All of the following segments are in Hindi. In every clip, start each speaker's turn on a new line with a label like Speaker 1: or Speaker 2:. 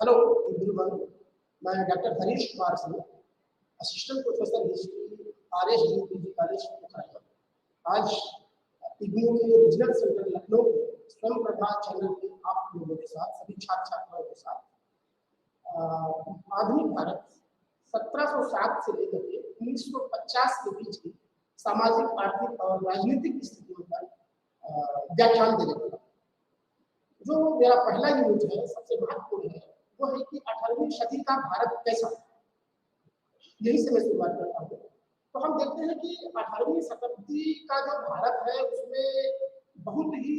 Speaker 1: हेलो एवरीवन, मैं doctor Harish Kumar Singh, assistant professor history RSDPG college Pokhraj. आज इग्नू के रीजनल सेंटर लखनऊ में स्वयं प्रभा चैनल के आप लोगों के साथ, सभी छात्र छात्राओं के साथ आधुनिक भारत 1707 से लेकर के 1950 के बीच की सामाजिक, आर्थिक और राजनीतिक स्थितियों पर व्याख्यान देने वाला। जो मेरा पहला यूनिट है, सबसे महत्वपूर्ण है, वो है कि 18वीं सदी का भारत कैसा है। यही से मैं शुरुआत करता हूँ। तो हम देखते हैं कि 18वीं शताब्दी का जो भारत है उसमें बहुत ही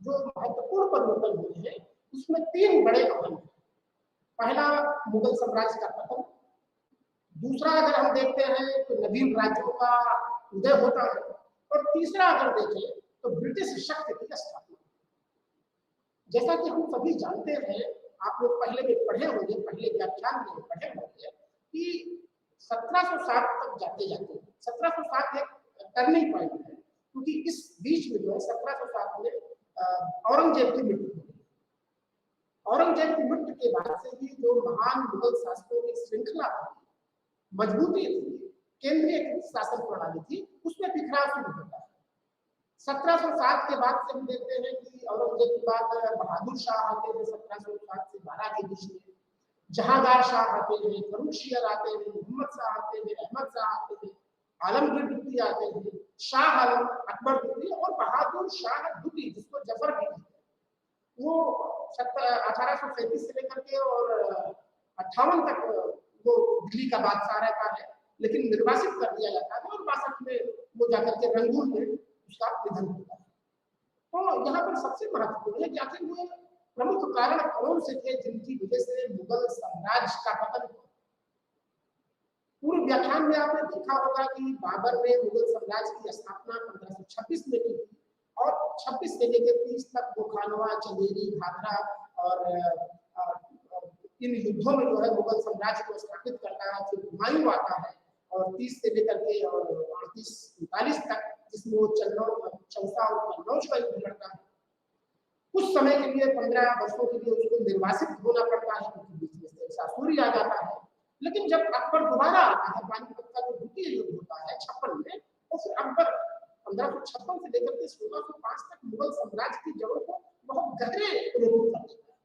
Speaker 1: जो महत्वपूर्ण परिवर्तन हुए हैं, उसमें तीन बड़े अहम हैं। पहला, मुगल साम्राज्य का पतन। दूसरा, अगर हम देखते हैं तो नवीन राज्यों का उदय होता है। और तीसरा अगर देखें तो ब्रिटिश शक्ति की स्थापना। जैसा कि हम सभी जानते हैं, आप लोग पहले भी पढ़े होंगे, पहले व्याख्यान में पढ़े होंगे कि 1707 तक जाते जाते 1707 एक टर्निंग पॉइंट है, क्योंकि इस बीच में जो है 1707 में औरंगजेब की मृत्यु हो गई। औरंगजेब की मृत्यु के बाद से ही जो महान मुगल शासकों की श्रृंखला थी, मजबूती थी, केंद्रीय शासन प्रणाली थी, उसमें बिखराव शुरू होता है। 1707 के बाद से हम देखते हैं कि औरंगजेब के बाद बहादुर शाह आते हैं 1707 से 12 के बीच में। जहांगीर शाह आते हैं, फर्रुखशियर आते हैं, मोहम्मद शाह आते हैं, अहमद शाह आते हैं, आलमगीर द्वितीय आते हैं, शाह आलम, अकबर द्वितीय और बहादुर शाह द्वितीय, जिसको जफर भी कहते हैं। वो 1837 से लेकर के और 58 तक वो दिल्ली का बादशाह रहता है, लेकिन निर्वासित कर दिया जाता है और 62 में वो जाकर के रंगून में उसका निधन होता है। तो यहाँ पर सबसे महत्वपूर्ण है कि आखिर वो प्रमुख कारण कौन से थे जिनकी वजह से मुगल साम्राज्य का पतन हुआ। पूर्व व्याख्यान में आपने देखा होगा कि बाबर ने मुगल साम्राज्य की स्थापना 1526 में की थी और 26 से लेकर 30 तक वो खानवा, चंदेरी, घाघरा और इन युद्धों में जो है मुगल साम्राज्य को स्थापित करता है। फिर हुमायूं आता है और 30 से लेकर के और 38-39 तक, जिसमें वो चौसा और कन्नौज का युद्ध लड़ता है। कुछ समय के लिए 15 वर्षों के लिए उसको निर्वासित होना पड़ता है, क्योंकि बीच में से सासुरी आ जाता है। लेकिन जब अकबर दोबारा आता है, पानीपत का जो द्वितीय युद्ध होता है 56 में, तो फिर अकबर 1556 से लेकर के 1605 तक मुगल साम्राज्य की जड़ों को बहुत गहरे रूप कर देता है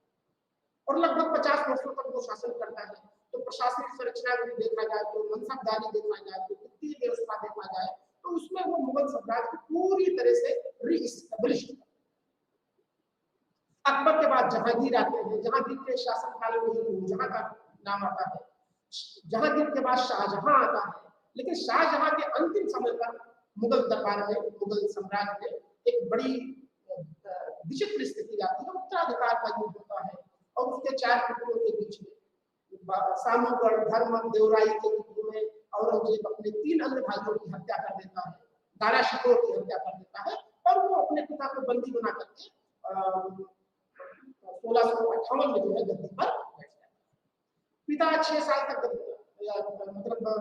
Speaker 1: और लगभग 50 वर्षों तक वो शासन करता है। तो प्रशासनिक संरचना भी देखा जाए, तो मनसबदारी देखा जाए, तो वित्तीय व्यवस्था देखा जाए, तो उसमें वो मुगल साम्राज्य पूरी तरह से रीइस्टैब्लिश। अकबर के बाद जहांगीर आते हैं। जहांगीर के शासनकाल में नूरजहां का नाम आता है। जहांगीर के बाद शाहजहां आता है। लेकिन शाहजहां के अंतिम समय पर मुगल दरबार में, मुगल साम्राज्य में एक बड़ी विचित्र स्थिति आती है। उत्तराधिकार का युद्ध होता है और उसके 4 पुत्रों के बीच में सामूगढ़, धर्मन, देवराई के युद्ध में औरंगजेब अपने 3 अन्य भाइयों की हत्या कर देता है, दारा शिकोह की हत्या कर देता है और वो अपने पिता को बंदी बना करके 1658 में जो है गद्दी पर बैठ जाता है। पिता 6 साल तक मतलब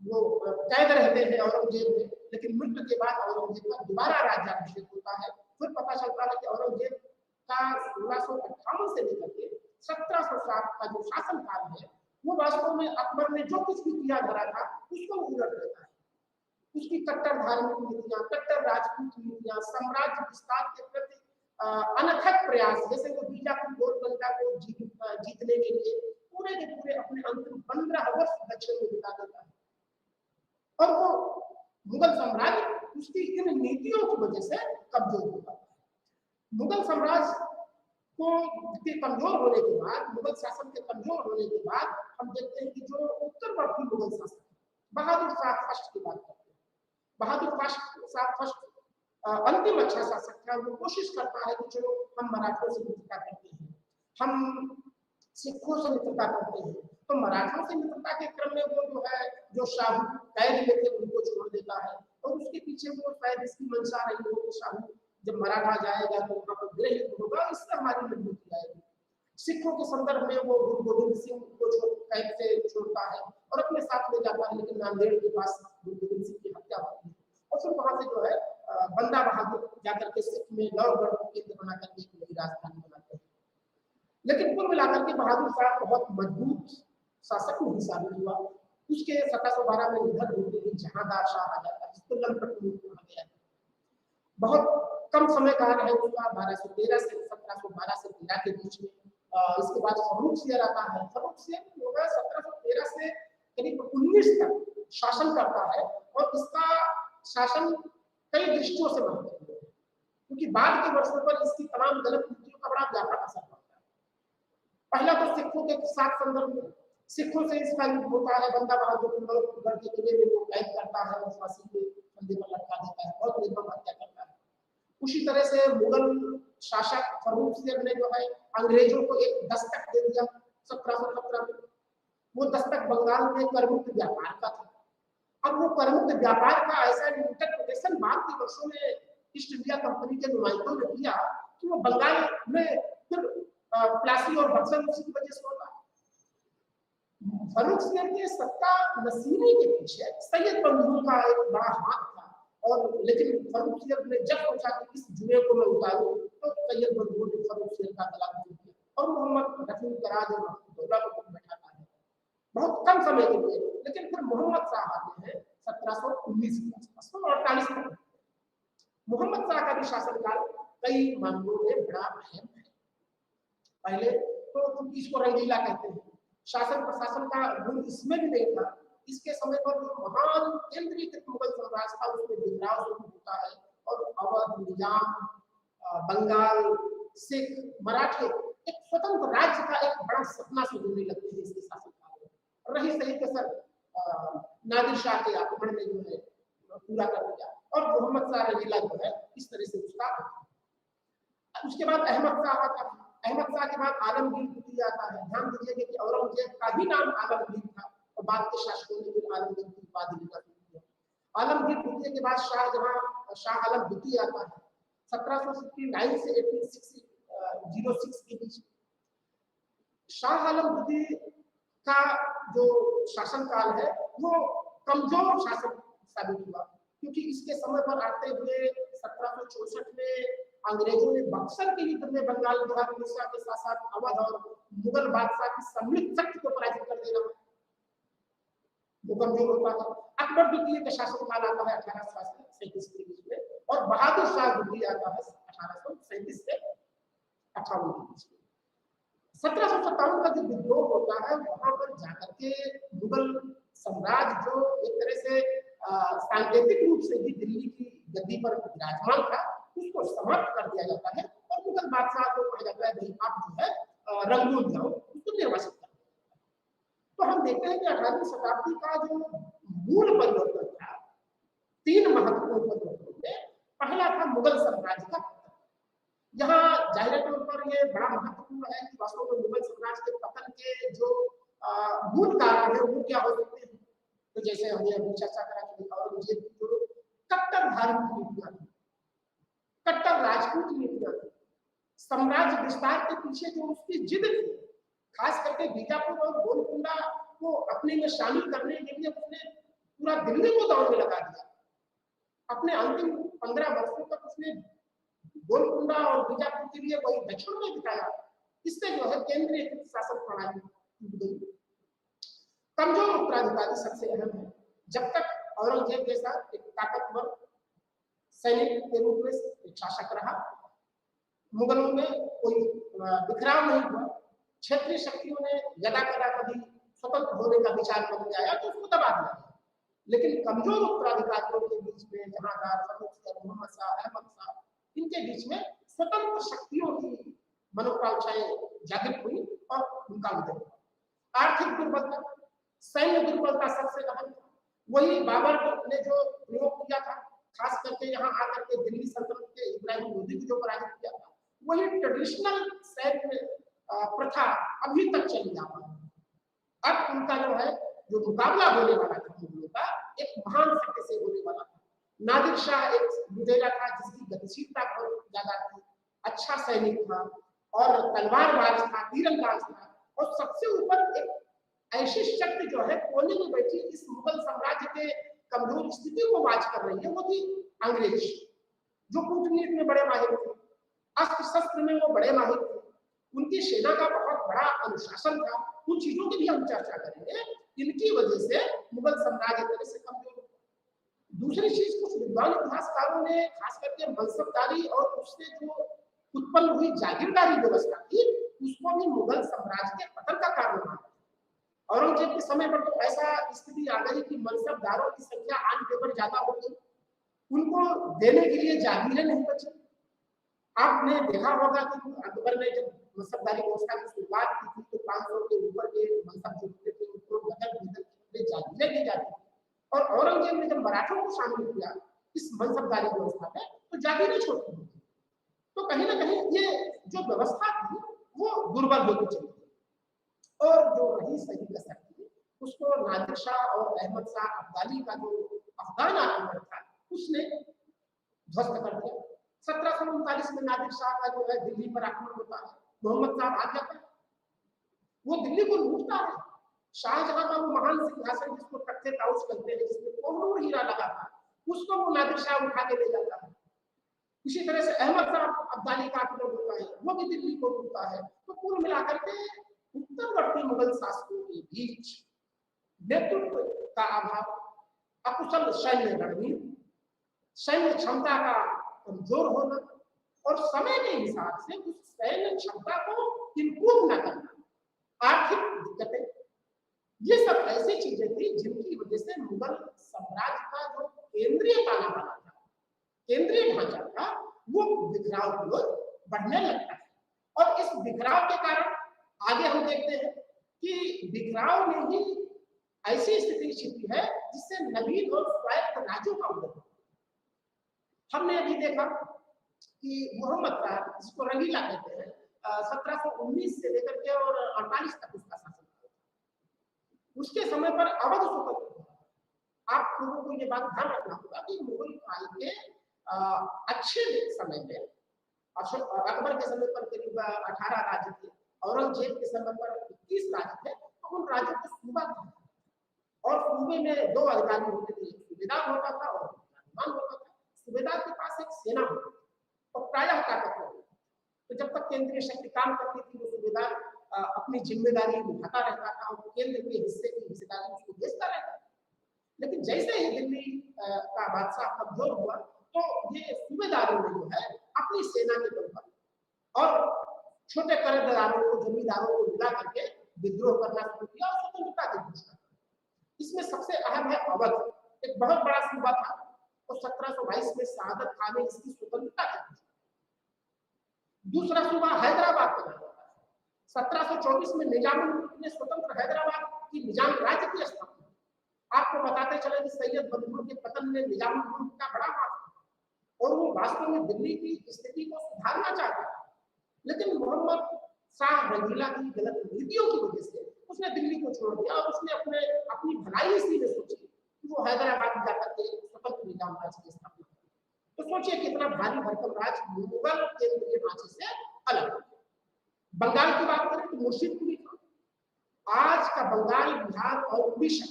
Speaker 1: वो कैद रहते हैं औरंगजेब में, लेकिन मृत्यु के बाद औरंगजेब का दोबारा राज्याभिषेक होता है। फिर पता चलता है कि औरंगजेब का 1658 से लेकर के 1707 का जो शासनकाल है, वो वास्तव में अकबर ने जो कुछ भी किया धरा था उसको उलट देता है। उसकी कट्टर धार्मिक नीतियां, कट्टर राजपूत नीतियां, साम्राज्य विस्तार के प्रति अनथक प्रयास, जैसे वो बीजापुर गोलबंदा को जीतने के लिए पूरे के पूरे अपने अंतिम 15 वर्ष दक्षिण में बिता देता है। और वो मुगल साम्राज्य उसकी इन नीतियों की वजह से कमजोर होता है। मुगल साम्राज्य के कमजोर होने के बाद, मुगल शासन के कमजोर होने के बाद हम देखते हैं कि जो उत्तरवर्ती मुगल शासक बहादुर शाह फर्स्ट की बात करते हैं। बहादुर शाह फर्स्ट अंतिम अच्छा शासक था। वो कोशिश करता है कि चलो हम मराठों से मित्रता करते हैं, हम सिखों से मित्रता करते हैं। तो मराठों से मित्रता के क्रम में वो जो है, जो शाहू कैद में थे उनको छोड़ देता है और उसके पीछे वो शायद इसकी मंशा रही हो कि शाहू जब मराठा जाएगा तो वहां पर गृह युद्ध होगा, इससे हमारी मजबूती आएगी। सिखों के संदर्भ में वो गुरु गोविंद सिंह को कैद से छोड़ता है और अपने साथ ले जाता है, लेकिन नांदेड़ के पास गुरु गोविंद सिंह की हत्या होती है और फिर वहां से जो है बंदा बहादुर जाकर के सिख में लौहगढ़ को केंद्र बना करके एक नई राजधानी बनाते हैं। लेकिन कुल मिलाकर के बहादुर शाह बहुत मजबूत शासक नहीं साबित हुआ। उसके 1712 में निधन होते ही जहांदार शाह आ जाता है, जिसको लंपट मुल्क कहा गया। बहुत कम समय का रहा उसका, 1213 से 1712 से 13 के बीच में। इसके बाद फर्रुखसियर आता है। फर्रुखसियर जो है 1713 से करीब 19 तक शासन करता है, और इसका शासन कई दृष्टियों से महत्वपूर्ण है, क्योंकि बाद के वर्षों पर इसकी तमाम गलत नीतियों का बड़ा व्यापक असर पड़ता है। पहला तो सिखों के साथ संदर्भ में, सिखों से इसका युद्ध होता है, बंदा बहादुर गढ़ के किले में वो कैद करता है और फांसी के फंदे पर लटका देता है, बहुत निर्मम हत्या करता है। उसी तरह से मुगल शासक फर्रुखसियर ने जो है अंग्रेजों को एक दस्तक दे दिया 1717 में। वो दस्तक बंगाल में करमुक्त व्यापार का था। अब वो करमुक्त व्यापार का ऐसा इंटरप्रिटेशन बाद के वर्षों में ईस्ट इंडिया कंपनी के नुमाइंदों ने किया कि वो बंगाल में फिर प्लासी और बक्सर उसी की वजह से होता। फर्रुखसियर के सत्ता नसीबी के पीछे सैयद बंधुओं का एक बड़ा हाथ था, और लेकिन फर्रुखसियर ने जब सोचा कि इस जुए को मैं उतारूं, तो सैयद बंधुओं ने फर्रुखसियर का गला घोट दिया और मोहम्मद रफी कराज और महमूद दौला को बैठाता है बहुत कम समय के लिए। लेकिन फिर मोहम्मद शाह आते हैं 1719 के आसपास, 48 तक। मोहम्मद शाह का भी शासनकाल कई मामलों में बड़ा अहम है। पहले तो इसको रंगीला कहते हैं, शासन प्रशासन का गुण इसमें भी नहीं था। इसके समय पर जो महान केंद्रीकृत मुगल साम्राज्य था उसमें बिखराव शुरू होता है, और अवध, निजाम, बंगाल, सिख, मराठे एक स्वतंत्र राज्य का एक बड़ा सपना शुरू लगते हैं इसके शासनकाल में। रही सही के सर नादिर शाह के आक्रमण में जो है पूरा कर दिया, और मोहम्मद शाह रंगीला जो है इस तरह से उसका। उसके बाद अहमद शाह आता है। अहमद शाह के बाद आलमगीर द्वितीय आता है। ध्यान दीजिए कि औरंगजेब का ही नाम आलमगीर था, और बाद के शासकों ने फिर आलमगीर की उपाधि लिखा दी। आलमगीर द्वितीय के बाद शाह आलम द्वितीय आता है 1769 से 1806 के बीच। शाह आलम द्वितीय का जो शासनकाल है वो कमजोर शासन साबित हुआ, क्योंकि इसके समय पर आते हुए 1764 में अंग्रेजों ने बक्सर के युद्ध में बंगाल बिहार उड़ीसा के साथ साथ अवध और मुगल बादशाह की सम्मिलित शक्ति को पराजित कर देना वो कमजोर होता था। अकबर द्वितीय का शासनकाल आता है 1837 के बीच में, और बहादुर शाह द्वितीय आता है 1837 से 58 के बीच में। 1757 का जो विद्रोह होता है वहां पर जाकर के मुगल साम्राज्य जो एक तरह से सांकेतिक रूप से भी दिल्ली की गद्दी पर विराजमान था उसको समाप्त कर दिया जाता है, और मुगल बादशाह को कहा जाता है भाई आप जो है रंगून जाओ, उसको निर्वासित कर। तो हम देखते हैं कि 18वीं शताब्दी का जो मूल परिवर्तन था, 3 महत्वपूर्ण परिवर्तन थे। पहला था मुगल साम्राज्य का पतन। यहाँ जाहिर तौर पर ये बड़ा महत्वपूर्ण है कि वास्तव में मुगल साम्राज्य के पतन के जो मूल कारण है वो क्या हो सकते हैं। तो जैसे हमने अभी चर्चा करा कि औरंगजेब की जो कट्टर धार्मिक नीतियां थी, कट्टर राजपूत नीतियां थी, साम्राज्य विस्तार के पीछे जो उसकी जिद थी, खास करके बीजापुर और गोलकुंडा को अपने में शामिल करने के लिए उसने पूरा दिल्ली को दौड़ में लगा दिया। अपने अंतिम 15 वर्षों तक उसने गोलकुंडा और बीजापुर के लिए वही दक्षिण में बिताया। इससे जो है केंद्रीय शासन प्रणाली टूट गई। कमजोर उत्तराधिकारी सबसे अहम है। जब तक औरंगजेब जैसा एक ताकतवर सैनिक के रूप में एक शासक रहा, मुगलों में कोई बिखराव नहीं हुआ, क्षेत्रीय शक्तियों ने यदा कदा कभी स्वतंत्र होने का विचार मन में आया तो उसको दबा दिया। लेकिन कमजोर उत्तराधिकारियों के बीच में जहांदार, फर्रुखसियर, मोहम्मद शाह, अहमद शाह, इनके बीच में स्वतंत्र शक्तियों की मनोकांक्षाएं जागृत हुई और उनका उदय हुआ। आर्थिक दुर्बलता, सैन्य दुर्बलता सबसे अहम था। वही बाबर ने जो प्रयोग किया था, खास करके यहाँ आकर के दिल्ली सल्तनत के इब्राहिम लोदी को जो पराजित किया था, वही ट्रेडिशनल सैन्य प्रथा अभी तक चली आ रही है। अब उनका जो है जो मुकाबला होने वाला था मुगलों का, एक महान शक्ति से होने वाला था। नादिर शाह एक लुटेरा था जिसकी गतिशीलता बहुत ज्यादा थी, अच्छा सैनिक था और तलवारबाज था, तीरंदाज था, और सबसे ऊपर एक ऐसी शक्ति जो है कोने में बैठी इस मुगल साम्राज्य के कमजोर स्थिति को वाच कर रही है, वो थी अंग्रेज, जो कूटनीति में बड़े माहिर थे, अस्त्र शस्त्र में वो बड़े माहिर थे, उनकी सेना का बहुत बड़ा अनुशासन था, उन चीजों की भी हम चर्चा करेंगे। इनकी वजह से मुगल साम्राज्य तरह से कमजोर हुआ। दूसरी चीज, कुछ विद्वान इतिहासकारों ने खास करके मनसबदारी और उससे जो उत्पन्न हुई जागीरदारी व्यवस्था थी उसको भी मुगल साम्राज्य के पतन का कारण माना। औरंगजेब के समय पर तो ऐसा स्थिति आ गई कि मनसबदारों की संख्या आम पेपर ज्यादा हो गई, उनको देने के लिए जागीरें नहीं बची। आपने देखा होगा कि अकबर ने जब मनसबदारी व्यवस्था की शुरुआत की थी तो 500 के ऊपर के मनसब जो होते थे उनको बदल बदल के जागीरें दी जाती थी, और औरंगजेब ने जब मराठों को शामिल किया इस मनसबदारी व्यवस्था में तो जागीरें छोटी हो गई। तो कहीं ना कहीं ये जो व्यवस्था थी वो दुर्बल होती चली गई, और जो रही सही कसर थी उसको नादिर शाह और अहमद शाह अब्दाली का जो अफगान आक्रमण था उसने ध्वस्त कर दिया। 1739 में नादिर शाह का जो है दिल्ली पर आक्रमण होता है, मोहम्मद साहब आ जाता है, वो दिल्ली को लूटता है। शाहजहां का वो महान सिंहासन जिसको तख्ते ताउस कहते हैं, जिसमें कोहिनूर हीरा लगा था, उसको वो नादिर शाह उठा के ले जाता है। इसी तरह से अहमद साहब अब्दाली का आक्रमण होता है, वो भी दिल्ली को लूटता है। तो कुल मिलाकर के उत्तरवर्ती मुगल शासकों के बीच नेतृत्व का अभाव, अकुशल सैन्य रणनीति, सैन्य क्षमता का कमजोर होना और समय के हिसाब से उस सैन्य क्षमता को इंप्रूव न करना, आर्थिक दिक्कतें, ये सब ऐसी चीजें थी जिनकी वजह से मुगल साम्राज्य का जो केंद्रीय ताना बाना था, केंद्रीय ढांचा था, वो बिखराव की ओर बढ़ने लगता है। और इस बिखराव के कारण आगे हम देखते हैं कि बिखराव में ही ऐसी स्थिति छिपी है जिससे नवीन और स्वायत्त राज्यों का उदय। हमने अभी देखा कि मोहम्मद शाह, जिसको रंगीला कहते हैं, 1719 से लेकर के और 48 तक उसका शासन था। उसके समय पर अवध स्वतंत्र हुआ। आप लोगों को ये बात ध्यान रखना होगा कि मुगल काल के अच्छे समय में अकबर के समय पर करीब 18 राज्य थे, औरंगजेब के समय पर 21 राज्य थे। तो उन राज्यों को सूबा था, और सूबे में दो अधिकारी होते थे, एक सूबेदार होता था और दिवान होता था। सूबेदार के पास एक सेना होती थी और प्रायः ताकतवर होती थी। तो जब तक केंद्रीय शक्ति काम करती थी वो सूबेदार अपनी जिम्मेदारी निभाता रहता था और केंद्र के हिस्से की हिस्सेदारी उसको बेचता रहता था। लेकिन जैसे ही दिल्ली का बादशाह कमजोर हुआ तो ये सूबेदारों ने जो है अपनी सेना के बल पर और छोटे कर्जदारों को, जमींदारों को मिला करके विद्रोह करना शुरू किया और स्वतंत्रता की घोषणा। इसमें सबसे अहम है अवध, एक बहुत बड़ा सूबा था और 1722 में शहादत खान ने इसकी स्वतंत्रता की। दूसरा सूबा हैदराबाद का नाम था। 1724 में निजामुद्दीन ने स्वतंत्र हैदराबाद की निजाम राज्य की स्थापना। आपको बताते चले कि सैयद बदरुद्दीन के पतन में निजामुद्दीन का बड़ा हाथ था और वो वास्तव में दिल्ली की स्थिति को सुधारना चाहता था, लेकिन मोहम्मद शाह रंगीला की गलत नीतियों की वजह से उसने दिल्ली को छोड़ दिया और उसने अपनी भलाई इसी में सोची कि वो हैदराबाद जाकर के स्वतंत्र निजाम राज्य की स्थापना करें। तो सोचिए कितना भारी भरकम राज्य मुगल केंद्रीय ढांचे से अलग हो गया। बंगाल की बात करें तो मुर्शीद कुली खान, आज का बंगाल, बिहार और उड़ीसा,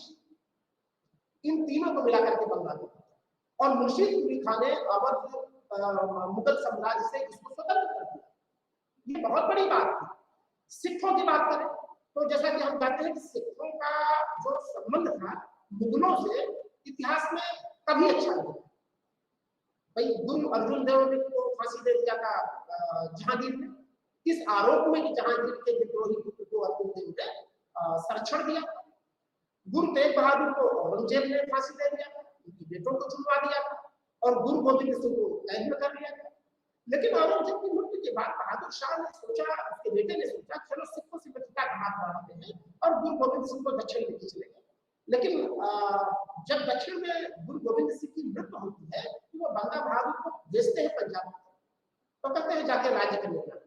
Speaker 1: इन तीनों को मिलाकर के बंगाल होता है, और मुर्शीद कुली खान ने अवध मुगल साम्राज्य से इसको स्वतंत्र कर दिया। ये बहुत बड़ी बात थी। सिखों की बात करें तो जैसा कि हम जानते हैं कि सिखों का जो संबंध था मुगलों से इतिहास में कभी अच्छा नहीं। भाई गुरु अर्जुन देव ने को फांसी दे दिया था जहांगीर ने, इस आरोप में कि जहांगीर के विद्रोही पुत्र को अर्जुन देव ने संरक्षण दिया। गुरु तेग बहादुर को औरंगजेब ने फांसी दे दिया था, उनके बेटों को चुनवा दिया था, और गुरु गोविंद सिंह को कैद में कर लिया था। लेकिन औरंगजेब की मृत्यु के बाद बहादुर शाह ने सोचा, उसके बेटे ने सोचा, चलो सिखों से बचता का हाथ बढ़ाते हैं और गुरु गोविंद सिंह को दक्षिण लेके चले गए। लेकिन जब दक्षिण में गुरु गोविंद सिंह की मृत्यु होती है तो वो बंदा बहादुर को भेजते हैं पंजाब, तो कहते हैं जाके राज्य का निर्माण।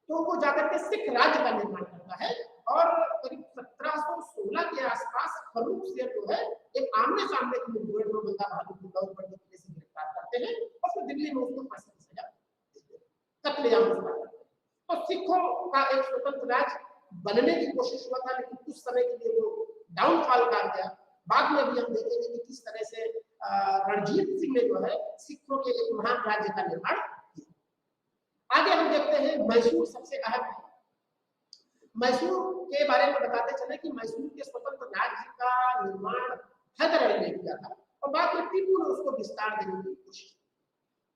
Speaker 1: तो वो जाकर के सिख राज्य का निर्माण करता है और करीब 1716 के आसपास फर्रुख से जो है एक आमने सामने की मुठभेड़ में बंदा बहादुर को दौड़ पड़ने के लिए गिरफ्तार करते हैं और फिर दिल्ली में उसको फांसी की सजा कत्लेआम होता है। तो सिखों का एक स्वतंत्र राज्य बनने की कोशिश हुआ था, लेकिन कुछ समय के लिए वो डाउनफॉल कर गया। बाद में भी हम देखेंगे कि किस तरह से रणजीत सिंह ने जो है सिखों के एक महान राज्य का निर्माण किया। आगे हम देखते हैं मैसूर सबसे अहम है। मैसूर के बारे में बताते चले कि मैसूर के स्वतंत्र राज्य का निर्माण हैदर अली ने किया था और बाद में टीपू ने उसको विस्तार देने की कोशिश की।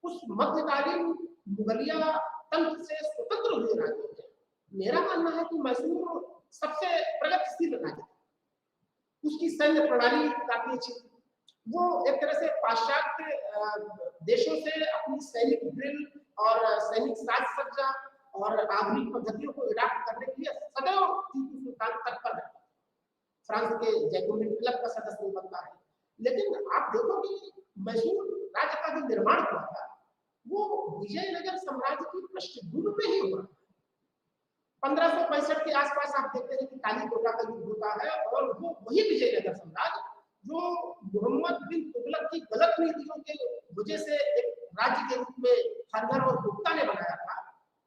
Speaker 1: उस मध्यकालीन मुगलिया तंत्र से स्वतंत्र हुए राज्य में मेरा मानना है कि मैसूर सबसे प्रगतिशील राज्य है। उसकी सैन्य प्रणाली काफी अच्छी थी। वो एक तरह से पाश्चात्य देशों से अपनी सैनिक ड्रिल और सैनिक साज सज्जा और आधुनिक पद्धतियों को अडॉप्ट करने के लिए सदैव टीपू सुल्तान तत्पर रहता है। फ्रांस के जैकोबिन क्लब का सदस्य बनता है। लेकिन आप देखो कि मैसूर राज्य का जो निर्माण हुआ था वो विजयनगर साम्राज्य की पृष्ठभूमि पे ही हुआ। 1565 के आसपास आप देखते हैं कि कालीकोटा का युद्ध होता है और वो वही विजयनगर साम्राज्य जो मोहम्मद बिन तुगलक की गलत नीतियों के वजह से एक राज्य के रूप में खंडर और गुप्ता ने बनाया था।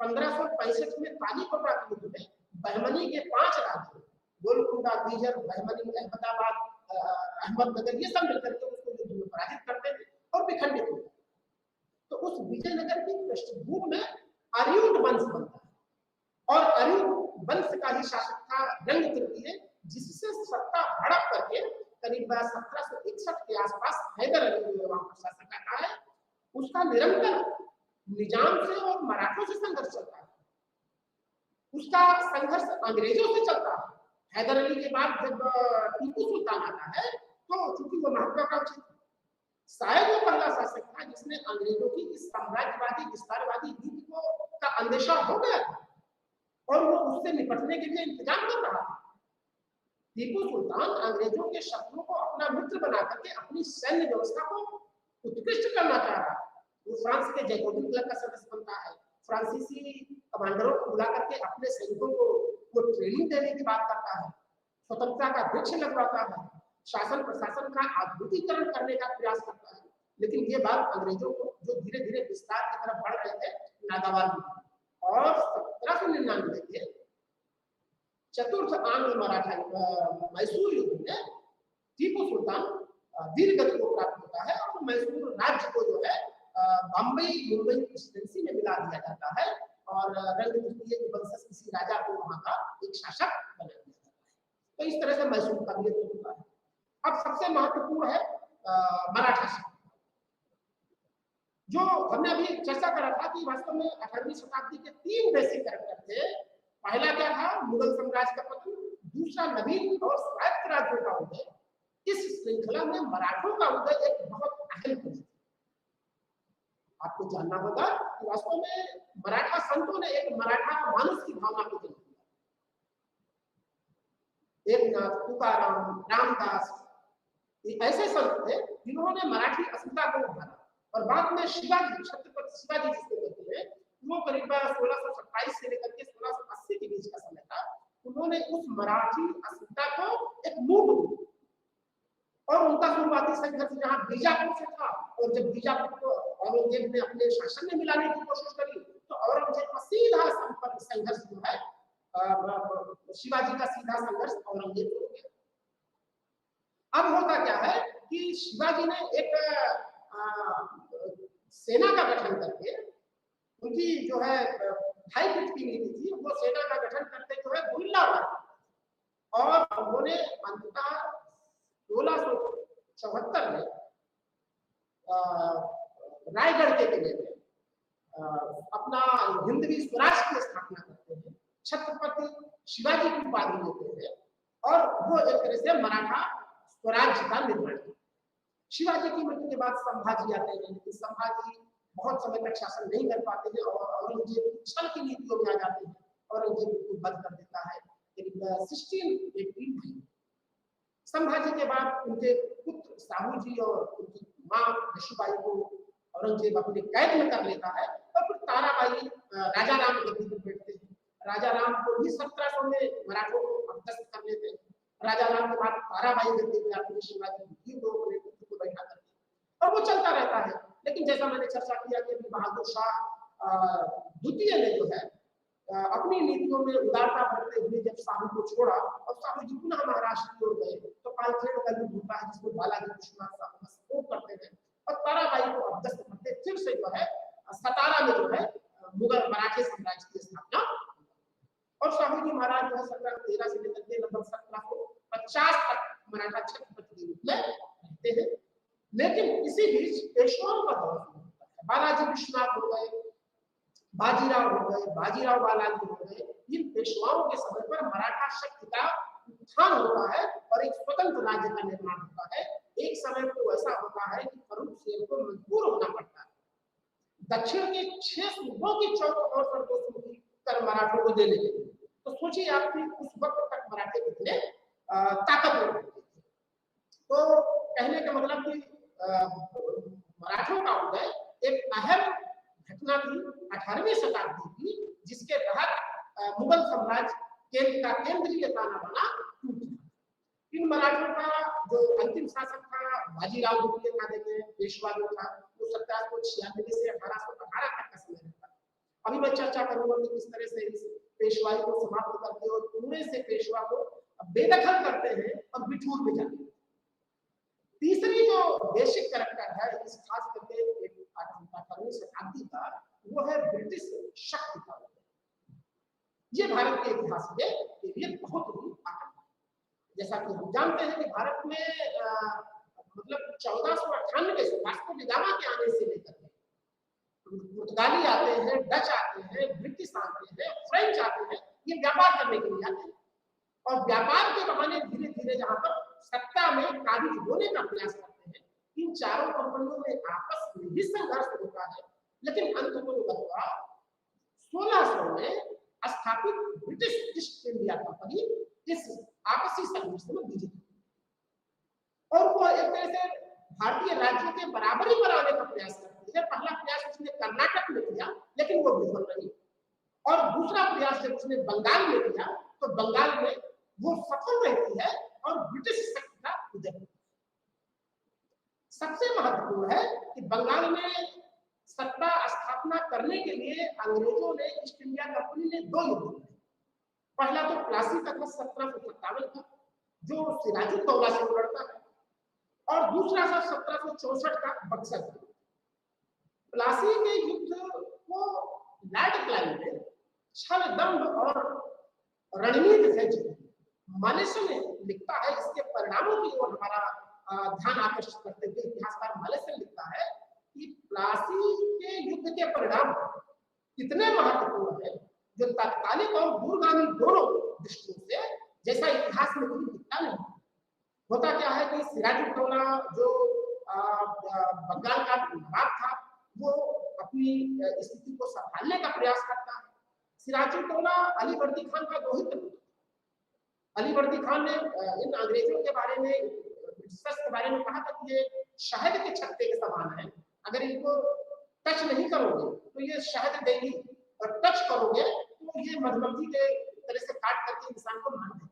Speaker 1: 1565 में कालीकोटा के युद्ध में बहमनी के 5 राज्य गोलकुंडा, बीजर, बहमनी, अहमदाबाद, अहमदनगर ये सब मिलकर के उसको युद्ध में पराजित करते थे और विखंडित हुए। तो उस विजयनगर की पृष्ठभूमि में अरियुड वंश बनता है और अरियुड वंश का ही शासक था रंग तृतीय, जिससे सत्ता हड़प करके करीब 1761 के आसपास हैदर अली वहां पर शासक आता है। उसका निरंतर निजाम से और मराठों से संघर्ष चलता है। उसका संघर्ष अंग्रेजों से चलता है। हैदर अली के बाद जब टीपू सुल्तान आता है तो चूंकि वो महत्वाकांक्षी शायद वो पहला शासक था जिसने अंग्रेजों की इस साम्राज्यवादी विस्तारवादी नीति को का अंदेशा हो गया था और वो उससे निपटने के लिए इंतजाम कर रहा था। टीपू सुल्तान अंग्रेजों के शत्रुओं को अपना मित्र बना करके अपनी सैन्य व्यवस्था को उत्कृष्ट करना चाह रहा है। वो फ्रांस के जैकोबिन क्लब का सदस्य बनता है। फ्रांसीसी कमांडरों को बुला करके अपने सैनिकों को वो ट्रेनिंग देने की बात करता है। स्वतंत्रता का वृक्ष लगवाता है। शासन प्रशासन का आधुनिकीकरण करने का प्रयास करता है। लेकिन ये बात अंग्रेजों को जो धीरे धीरे विस्तार की तरफ बढ़ रहे थे नागवार हुई और 1799 के चतुर्थ आंग्ल मराठा मैसूर युद्ध में टीपू सुल्तान वीर गति को प्राप्त होता है और मैसूर राज्य को जो है बम्बई मुंबई प्रेसिडेंसी में मिला दिया जाता है और रंग तृतीय के वंशज किसी राजा को वहां का एक शासक बना दिया जाता है। तो इस तरह से मैसूर का भी होता है। अब सबसे महत्वपूर्ण है मराठा शासन, जो हमने अभी चर्चा करा था कि वास्तव में 18वीं शताब्दी के 3 बेसिक कैरेक्टर थे। पहला क्या था? मुगल साम्राज्य का पतन। दूसरा नवीन और स्वायत्त राज्यों का उदय। इस श्रृंखला में मराठों का उदय एक बहुत अहम है। आपको जानना होगा कि वास्तव में मराठा संतों ने एक मराठा मानुष की भावना को जन्म दिया। एकनाथ, तुकाराम, रामदास ऐसे संत थे जिन्होंने मराठी अस्मिता को उभारा और बाद में शिवाजी, छत्रपति शिवाजी जिसको कहते हैं, वो करीब 1627 से लेकर के 1680 के बीच का समय था। उन्होंने उस मराठी अस्मिता को एक मूल और उनका शुरुआती संघर्ष जहां बीजापुर से था और जब बीजापुर को औरंगजेब ने अपने शासन में मिलाने की कोशिश करी तो औरंगजेब का सीधा संपर्क संघर्ष जो है शिवाजी का सीधा संघर्ष औरंगजेब से हो गया। अब होता क्या है कि शिवाजी ने एक सेना का गठन करके, उनकी जो है ढाई फीट की नीति थी, वो सेना का गठन करके जो है गुरिल्ला वार और उन्होंने अंततः 1674 में रायगढ़ के किले में अपना हिंदवी स्वराज की स्थापना करते हैं। छत्रपति शिवाजी की उपाधि लेते हैं और वो एक तरह से मराठा स्वराज्य का निर्माण किया। शिवाजी की मृत्यु के बाद संभाजी आते हैं, लेकिन संभाजी बहुत समय तक शासन नहीं कर पाते हैं और औरंगजेब छल की नीतियों में आ जाते हैं। औरंगजेब उनको बंद कर देता है। 1618 में संभाजी के बाद उनके पुत्र साहू जी और उनकी मां यशोबाई को औरंगजेब अपने कैद में कर लेता है और फिर ताराबाई राजा राम गद्दी पर बैठते हैं। राजा राम को भी 1700 में मराठों को अपदस्थ कर लेते हैं। राजा राम के बाद ताराबाई गद्दी पे अपने शिवाजी को अपने पुत्र को बैठा करते हैं और वो चलता रहता है। लेकिन जैसा मैंने चर्चा किया कि बहादुर शाह द्वितीय ने जो है अपनी नीतियों में उदारता बरतते हुए जब साहू को छोड़ा और साहू जी पुनः महाराष्ट्र की ओर गए तो पालखेड़ का युद्ध होता है जिसमें बालाजी विश्वनाथ साहू का सपोर्ट करते हैं और ताराबाई को अपदस्थ करते फिर से जो है सतारा में जो है मुगल मराठे साम्राज्य की स्थापना। और शाहू जी महाराज जो है 1713 से लेकर के लगभग 1750 तक मराठा छत्रपति के रूप में रहते हैं। लेकिन इसी बीच पेशवाओं का दौर शुरू होता है। बालाजी विश्वनाथ हो गए, बाजीराव हो गए, बाजीराव बालाजी हो गए। इन पेशवाओं के समय पर मराठा शक्ति का उत्थान होता है और एक स्वतंत्र राज्य का निर्माण होता है। एक समय तो ऐसा होता है कि फर्रुख सिंह को मजबूर होना पड़ता है दक्षिण के 6 सूबों की चौक और सरदोषों की कर मराठों को देने के लिए। तो सोचिए आपकी उस वक्त तक मराठे कितने ताकतवर थे। तो कहने का मतलब कि मराठों का उदय एक अहम घटना थी 18वीं शताब्दी की, जिसके तहत मुगल साम्राज्य केंद्र का केंद्रीय ताना बना टूट गया। इन मराठों का जो अंतिम शासक था बाजीराव द्वितीय था, देखें पेशवा जो था वो 1796 से 1818 तक का समय रहता। अभी मैं चर्चा करूंगा कि किस तरह से इस पेशवाई को समाप्त करते और पुणे से पेशवा को बेदखल करते हैं और बिठूर में जाते हैं। तीसरी जो बेसिक कैरेक्टर है इस खास करके 18वीं शताब्दी का, वो है ब्रिटिश शक्ति का। ये भारत के इतिहास में के लिए बहुत ही अहम है। जैसा कि हम जानते हैं कि भारत में मतलब 1498 से वास्को डी गामा के आने से लेकर पुर्तगाली आते हैं, डच आते हैं, ब्रिटिश आते हैं, फ्रेंच आते हैं, ये व्यापार करने के लिए आते हैं। और व्यापार के बहाने धीरे धीरे जहां पर सत्ता में काबिज होने का प्रयास करते हैं, इन चारों कंपनियों में आपस में भी संघर्ष होता है। लेकिन अंत में 1600 में स्थापित ब्रिटिश ईस्ट इंडिया कंपनी इस आपसी संघर्ष में विजेता और वो एक तरह से भारतीय राज्यों के बराबरी पर आने का प्रयास करती है। पहला प्रयास उसने कर्नाटक में किया लेकिन वो विफल रही, और दूसरा प्रयास जब उसने बंगाल में किया तो बंगाल में वो सफल रहती है और ब्रिटिश शक्ति का उदय। सबसे महत्वपूर्ण है कि बंगाल में सत्ता स्थापना करने के लिए अंग्रेजों ने ईस्ट इंडिया कंपनी ने 2 युद्ध लड़े। पहला तो प्लासी का था 1757 का, जो सिराजुद्दौला से लड़ता है, और दूसरा था 1764 का बक्सर। प्लासी के युद्ध को लॉर्ड क्लाइव ने छल दंभ और रणनीति से जीता। मालेसन लिखता है, इसके परिणामों की ओर हमारा ध्यान आकर्षित करते हुए इतिहासकार मालेसन लिखता है कि प्लासी के युद्ध के परिणाम इतने महत्वपूर्ण है जो तात्कालिक और दूरगामी दोनों दृष्टियों से जैसा इतिहास में कभी दिखता नहीं। होता क्या है कि सिराजुद्दौला जो बंगाल का नवाब था, वो अपनी स्थिति को संभालने का प्रयास करता है। सिराजुद्दौला अलीवर्दी खान का दोहित पुत्र। अलीवर्दी खान ने इन अंग्रेजों के बारे में, ब्रिटिशर्स के बारे में कहा था कि ये शहद के छत्ते के समान है, अगर इनको टच नहीं करोगे तो ये शहद देगी, और टच करोगे तो ये मधुमक्खी के तरह से काट करके इंसान को मार देगी।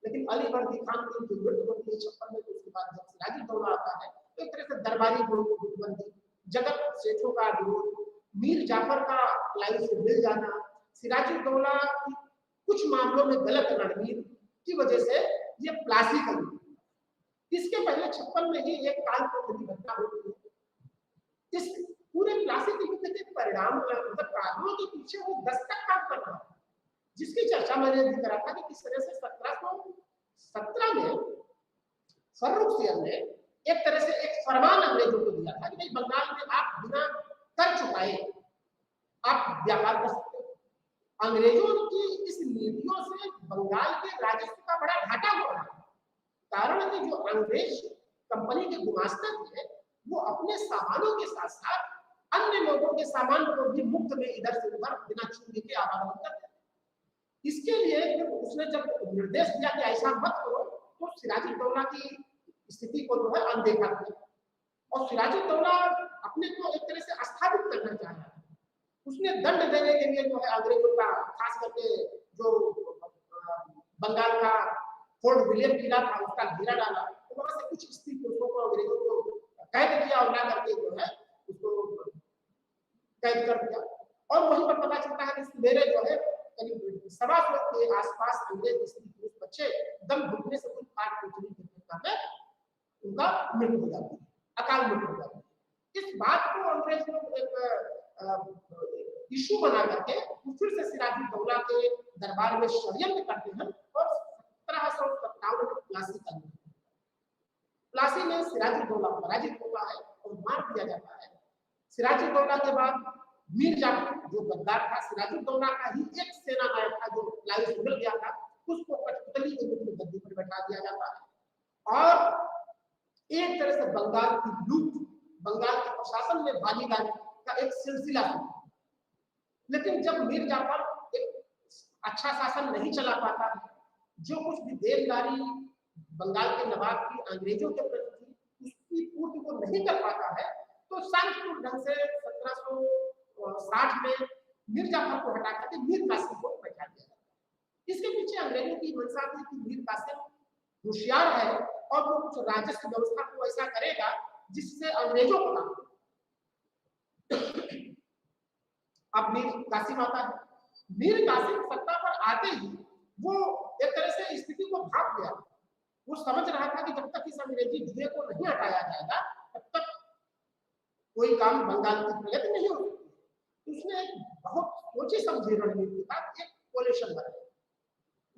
Speaker 1: लेकिन अलीवर्दी खान की जो युद्ध होती है 56 में, उसके बाद जब सिराजुद्दौला आता है तो एक तरह से दरबारी गुटबंदी, जगत सेठों का विरोध, मीर जाफर का क्लाइव से मिल जाना, सिराजुद्दौला की कुछ मामलों में गलत रणनीति की वजह से ये प्लासी का युद्ध। इसके पहले 56 में ही एक काल की घटना होती है। इस पूरे प्लासी के युद्ध के परिणाम मतलब कारणों के पीछे वो दस्तक काम कर रहा है, जिसकी चर्चा मैंने भी करा था कि किस तरह से 1717 में फर्रुख सिंह ने एक तरह से एक फरमान अंग्रेजों को दिया था कि भाई बंगाल में आप बिना कर चुकाए आप व्यापार कर सकते हो। अंग्रेजों की इस नीतियों से बंगाल के राजस्व का बड़ा घाटा हो रहा है। कारण कि जो अंग्रेज कंपनी के गुमास्ता थे वो अपने सामानों के साथ साथ अन्य लोगों के सामान को भी मुफ्त में इधर से उधर बिना चूके के आवागमन करते। इसके लिए उसने जब निर्देश दिया कि ऐसा मत करो, तो सिराजुद्दौला की स्थिति को जो है अनदेखा किया, और सिराजुद्दौला अपने को एक तरह से स्थापित करना चाह रहा है। उसने दंड देने के लिए जो है अंग्रेजों का, खास करके जो बंगाल का फोर्ट विलियम किला था उसका घेरा डाला, तो वहां से कुछ स्त्री पुरुषों को अंग्रेजों को कैद किया और ला करके जो है उसको कैद कर दिया। और वहीं पर पता चलता है कि सवेरे जो है करीब 125 के आसपास अंग्रेज स्त्री पुरुष बच्चे दम घुटने से कुछ पार पहुंचने की घटना में उनका मृत्यु हो जाती है, अकाल मृत्यु हो जाती है। इस बात को अंग्रेज लोग इशू बना करके फिर से सिराजुद्दौला के दरबार में षड्यंत्र करते हैं और 1757 में प्लासी का युद्ध। प्लासी में सिराजुद्दौला पराजित होता है और मार दिया जाता है। सिराजुद्दौला के बाद मीर जाफर जो गद्दार था, सिराजुद्दौला का ही एक सेना नायक था जो प्लाई से मिल गया था, उसको कठपुतली के रूप में गद्दी पर बैठा दिया जाता है और एक तरह से बंगाल की लूट, बंगाल के प्रशासन में भागीदारी का एक सिलसिला था। लेकिन जब मीर जाफर एक अच्छा शासन नहीं चला पाता है, जो कुछ भी देनदारी बंगाल के नवाब की अंग्रेजों के प्रति थी उसकी पूर्ति को नहीं कर पाता है, तो शांतिपूर्ण ढंग से 1760 में मीर जाफर को हटा करके मीर कासिम को बैठा दिया जाता है। इसके पीछे अंग्रेजों की मंशा थी कि मीर कासिम होशियार है और वो कुछ राजस्व व्यवस्था को ऐसा करेगा जिससे अंग्रेजों को लाभ। अब मीर कासिम आता है। मीर कासिम सत्ता पर आते ही वो एक तरह से स्थिति को भाप गया। वो समझ रहा था कि जब तक इस अंग्रेजी जुए को नहीं हटाया जाएगा तब तक कोई काम बंगाल की प्रगति नहीं हो सकती। उसने एक बहुत सोची समझी रणनीति के साथ एक कोलिशन बनाया।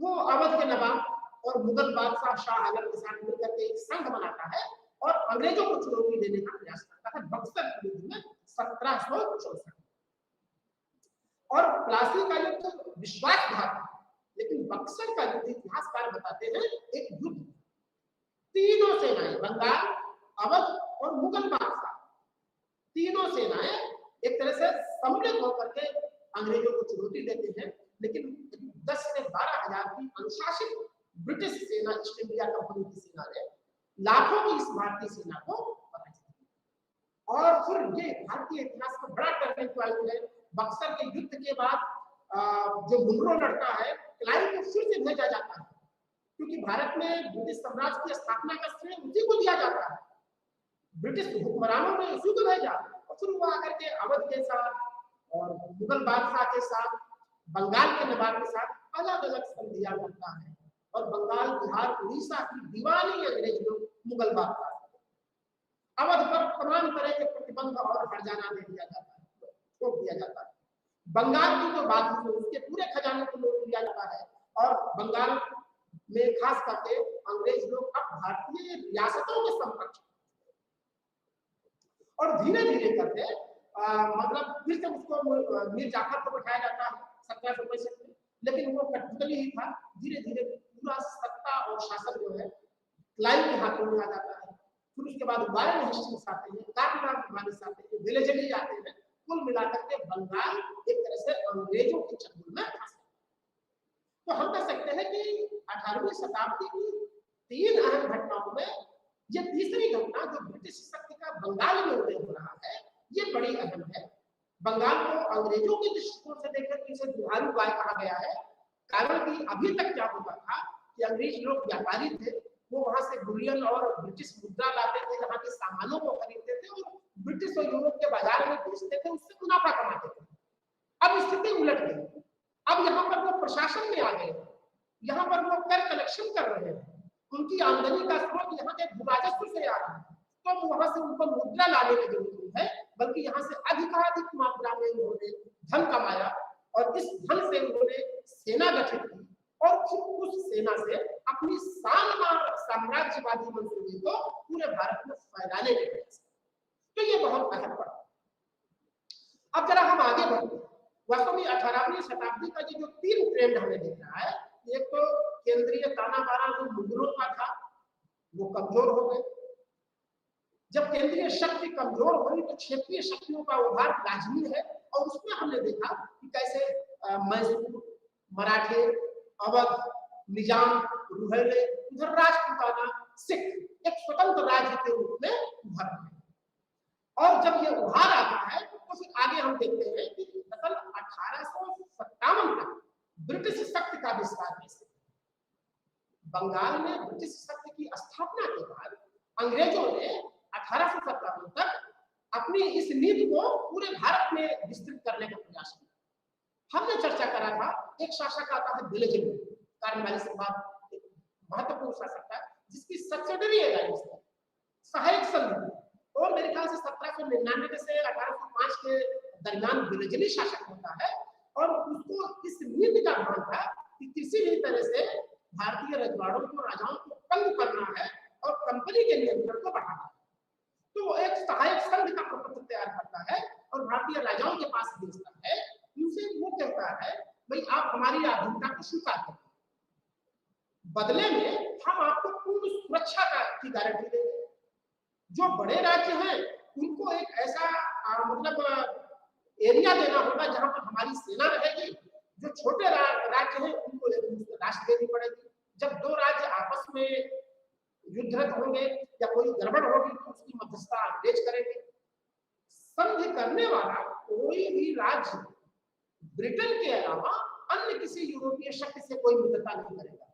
Speaker 1: वो अवध के नवाब और मुगल बादशाह शाह आलम के साथ मिलकर के एक संघ बनाता है और अंग्रेजों को चुनौती देने का प्रयास करता है बक्सर की युद्ध में 1764। और प्लासी का युद्ध विश्वासघात, लेकिन बक्सर का युद्ध इतिहासकार बताते हैं एक युद्ध। तीनों सेनाएं, बंगाल, अवध और मुगल बादशाह, तीनों सेनाएं एक तरह से सम्मिलित होकर के अंग्रेजों को चुनौती देते हैं। लेकिन 10 से 12 हजार की अनुशासित ब्रिटिश सेना, ईस्ट इंडिया कंपनी की सेना ने लाखों की इस भारतीय सेना को पराजित किया। और फिर ये भारतीय इतिहास का बड़ा टर्निंग पॉइंट है। बक्सर के युद्ध के बाद जो मुनरो लड़ता है, क्लाइव को फिर से भेजा जाता है क्योंकि भारत में ब्रिटिश साम्राज्य की स्थापना का श्रेय उसी को दिया जाता है। ब्रिटिश हुक्मरानों ने उसी को भेजा और फिर वो आकर के अवध के साथ और मुगल बादशाह के साथ, बंगाल के नवाब के साथ अलग अलग संधियां करता है और बंगाल, बिहार, उड़ीसा की दीवानी अंग्रेज लोग मुगल बादशाह, अवध पर तमाम तरह के प्रतिबंध और हर्जाना दे दिया जाता है, रोक दिया जाता है। बंगाल की जो बात है उसके पूरे खजाने को लूट लिया जाता है और बंगाल में खास करके अंग्रेज लोग अब भारतीय रियासतों के समकक्ष और धीरे धीरे करके मतलब फिर से उसको मीर जाफर को बैठाया जाता है 1765 में, लेकिन वो कठपुतली ही था। धीरे धीरे पूरा सत्ता और शासन जो है क्लाइव के हाथों में आ जाता है। फिर उसके बाद वारेन हेस्टिंग्स आते हैं, कार्लवालिस आते हैं, वेलेस्ली आते हैं। कुल मिलाकर के बंगाल एक तरह से अंग्रेजों के चंगुल में फंस गया। तो हम कह सकते हैं कि 18वीं शताब्दी की 3 अहम घटनाओं में ये तीसरी घटना जो ब्रिटिश शक्ति का बंगाल में उदय हो रहा है, ये बड़ी अहम है। बंगाल को अंग्रेजों के दृष्टिकोण से देखकर तो इसे दुधारू गाय कहा गया है, कारण कि अभी तक क्या होता था कि अंग्रेज लोग व्यापारी थे, वो वहां से बुलियन और ब्रिटिश मुद्रा लाते थे, यहाँ के सामानों को खरीदते थे और ब्रिटिश और यूरोप के बाजार में बेचते थे, उससे मुनाफा कमाते थे। अब स्थिति उलट गई। अब यहाँ पर वो प्रशासन में आ गए, यहाँ पर वो कर कलेक्शन कर रहे हैं, उनकी आमदनी का स्रोत यहाँ के भूराजस्व से आ रहा है, तो वहां से उनको मुद्रा लाने की जरूरत नहीं है, बल्कि यहाँ से अधिकाधिक मात्रा में उन्होंने धन कमाया और इस धन से उन्होंने सेना गठित की और फिर उस सेना से अपनी साम्राज्यवादी मंसूबे को पूरे भारत में फैलाने के प्रयास। तो ये बहुत अहम पड़ा। अब जरा हम आगे बढ़ते हैं। वास्तव में 18वीं शताब्दी का ये जो 3 ट्रेंड हमें दिख रहा है, एक तो केंद्रीय ताना बाना जो मुगलों का था वो कमजोर हो गए। जब केंद्रीय शक्ति कमजोर हुई तो क्षेत्रीय शक्तियों का उभार लाजमी है और उसमें हमने देखा कि कैसे मैसूर, मराठे, अवध, निजाम, रुहेले, उधर राजपूताना, सिख एक स्वतंत्र राज्य के रूप में उभर रहे हैं। और जब ये उभार आता है तो फिर आगे हम देखते हैं कि दरअसल 1857 तक ब्रिटिश शक्ति का विस्तार कैसे। बंगाल में ब्रिटिश शक्ति की स्थापना के बाद अंग्रेजों ने 1857 तक अपनी इस नीति को पूरे भारत में विस्तृत करने का प्रयास किया। हमने चर्चा करा था एक शासक आता है वेलेस्ली, कार्नवालिस के बाद एक महत्वपूर्ण शासक था जिसकी सब्सिडरी एलायंस थी, सहायक संधि, और मेरे ख्याल से 1799 से 1805 के दरमियान बेलजली शासक होता है और उसको इस नीति का भान था कि किसी भी तरह से भारतीय रजवाड़ों को, राजाओं को तंग करना है और कंपनी के नियंत्रण को बढ़ाना है। तो वो एक सहायक संघ का प्रपत्र तैयार करता है और भारतीय राजाओं के पास भेजता है। उनसे वो कहता है भाई आप हमारी आधुनिकता को स्वीकार करें, बदले में हम आपको पूर्ण सुरक्षा की गारंटी देंगे। जो बड़े राज्य हैं उनको एक ऐसा मतलब एरिया देना होगा जहां पर हमारी सेना रहेगी। जो छोटे राज्य हैं उनको एक राष्ट्र देनी पड़ेगी। जब दो राज्य आपस में युद्धरत होंगे या कोई गड़बड़ होगी तो उसकी मध्यस्थता अंग्रेज करेंगे। संधि करने वाला कोई भी राज्य ब्रिटेन के अलावा अन्य किसी यूरोपीय शक्ति से कोई मित्रता नहीं करेगा।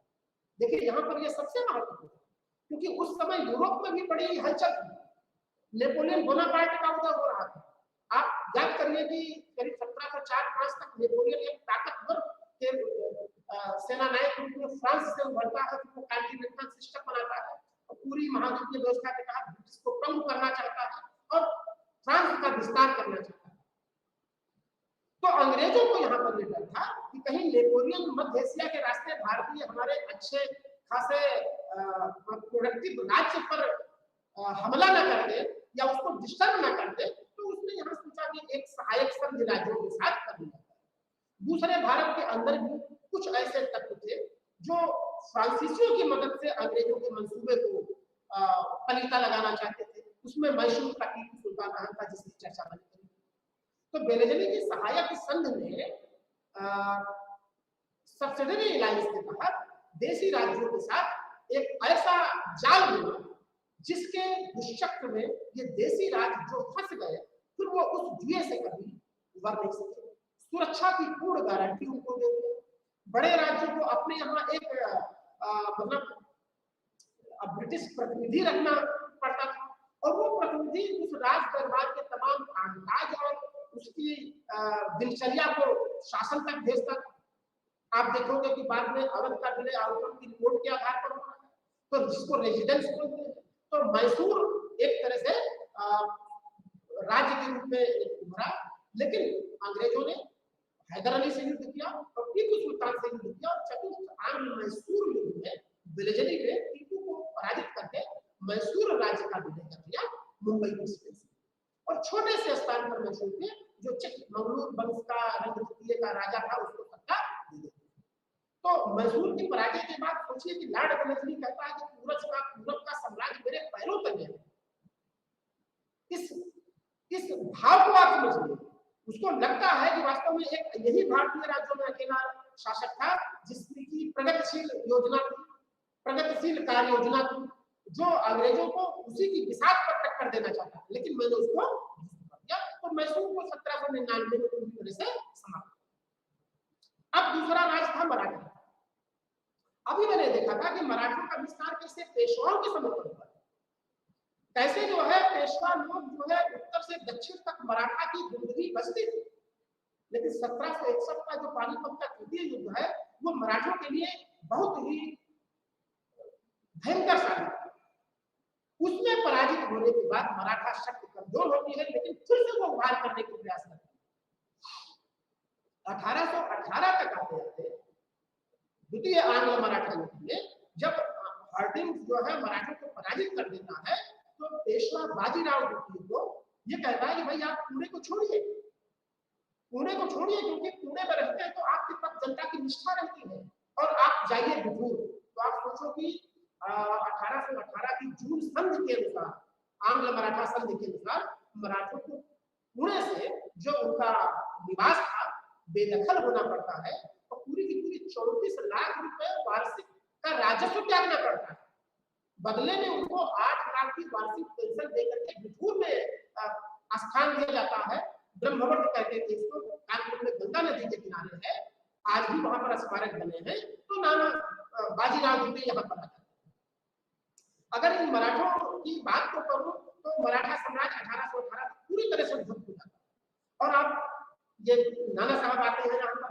Speaker 1: देखिए यहाँ पर यह सबसे महत्वपूर्ण है क्योंकि उस समय यूरोप में भी बड़ी हलचल थी। नेपोलियन बोनापार्ट का उदय हो रहा था। आप याद करिए कि करीब 1704-5 तक नेपोलियन एक ताकतवर सेनानायक रूप में फ्रांस से उभरता है, वो कॉन्टिनेंटल सिस्टम बनाता है और पूरी महाद्वीपीय व्यवस्था के तहत ब्रिटिश को कम करना चाहता है और फ्रांस का विस्तार करना चाहता है। तो अंग्रेजों को यहाँ पर डर था कि कहीं नेपोलियन मध्य एशिया के रास्ते भारतीय हमारे अच्छे खासे प्रोडक्टिव राज्य पर हमला न कर दे या उसको डिस्टर्ब न कर दे। तो उसने यहाँ सोचा कि एक सहायक संघ राज्यों के साथ कर लिया। दूसरे भारत के अंदर भी कुछ ऐसे तत्व थे जो फ्रांसीसियों की मदद से अंग्रेजों के मंसूबे को पलीता लगाना चाहते थे। उसमें मैसूर का टीपू सुल्तान अहम था जिसकी चर्चा मैंने करी। तो बेलेजली की सहायक संघ ने सब्सिडरी अलायंस के तहत देशी राज्यों के साथ एक ऐसा जाल बुना जिसके दुष्चक्र में ये देशी राज्य जो फंस गए फिर वो उस जुए से कभी उबर नहीं सके। सुरक्षा की पूर्ण गारंटी उनको दे दी। बड़े राज्यों को अपने यहाँ एक मतलब ब्रिटिश प्रतिनिधि रखना पड़ता था और वो प्रतिनिधि उस राज दरबार के तमाम कामकाज और उसकी दिनचर्या को शासन तक भेजता था। आप देखोगे कि बाद में अवध का विलय आउटकम की रिपोर्ट के आधार पर होना है, तो जिसको रेजिडेंस बोलते हैं। तो मैसूर एक तरह से राज्य के रूप में उभरा, लेकिन अंग्रेजों ने हैदर अली से युद्ध किया और टीपू सुल्तान से युद्ध किया और चतुर्थ आंग्ल मैसूर युद्ध में बेलेजली ने टीपू को पराजित करके मैसूर राज्य का विलय कर दिया मुंबई प्रेसिडेंसी से। और छोटे से स्थान पर मैसूर के जो चिकमगलूर वंश का रंग द्वितीय का राजा था उसको सत्ता दी गई। तो मैसूर की पराजय के बाद सोचिए कि लॉर्ड वेलेस्ली कहता है कि पूरब का साम्राज्य मेरे पैरों तले है। इस भाव को आप समझिए। उसको लगता है कि वास्तव में एक यही भारतीय राज्यों में अकेला शासक था जिसकी प्रगतिशील योजना थी, प्रगतिशील कार्य योजना थी, जो अंग्रेजों को उसी की बिसात पर टक्कर देना चाहता था। लेकिन मैंने उसको दिया तो मैसूर को 1799 में पूरी तरह से समाप्त। अब दूसरा राज था मराठा। अभी मैंने देखा था कि मराठों का विस्तार कैसे पेशवाओं के समय पर हुआ, कैसे जो है पेशवा लोग जो है उत्तर से दक्षिण तक मराठा की जिंदगी बसती थी। लेकिन 1761 का जो पानीपत का तृतीय युद्ध है वो मराठों के लिए बहुत ही भयंकर साबित हुआ। उसमें पराजित होने के बाद मराठा शक्ति कमजोर होती है, लेकिन फिर से वो उभार करने के प्रयास करते हैं। 1818 तक आते आते द्वितीय आंग्ल मराठा युद्ध में जब हार्डिंग जो है मराठों को पराजित कर देता है तो पेशवा बाजीराव द्वितीय को ये कहता है कि भाई आप पुणे को छोड़िए, क्योंकि पुणे में रहते हैं तो आपके पास जनता की निष्ठा रहती है और आप जाइए बिठूर। तो आप सोचो कि 1818 की जून संधि के अनुसार, आंग्ल मराठा संधि के अनुसार मराठों को पुणे से जो उनका निवास था बेदखल होना पड़ता है और पूरी की पूरी 34 लाख रुपए वार्षिक का राजस्व त्यागना पड़ता है। बदले में उनको 8 लाख की वार्षिक पेंशन देकर के बिठूर में स्थान दिया जाता है। ब्रह्मवर्त कहते थे इसको, कानपुर में गंगा नदी के किनारे है, आज भी वहां पर स्मारक बने हैं। तो नाना बाजीराव द्वितीय यहाँ पर आता है। अगर इन मराठों की बात को करूं तो मराठा साम्राज्य 1818 पूरी तरह से ध्वस्त हो जाता है। और आप ये नाना साहब आते हैं यहाँ पर,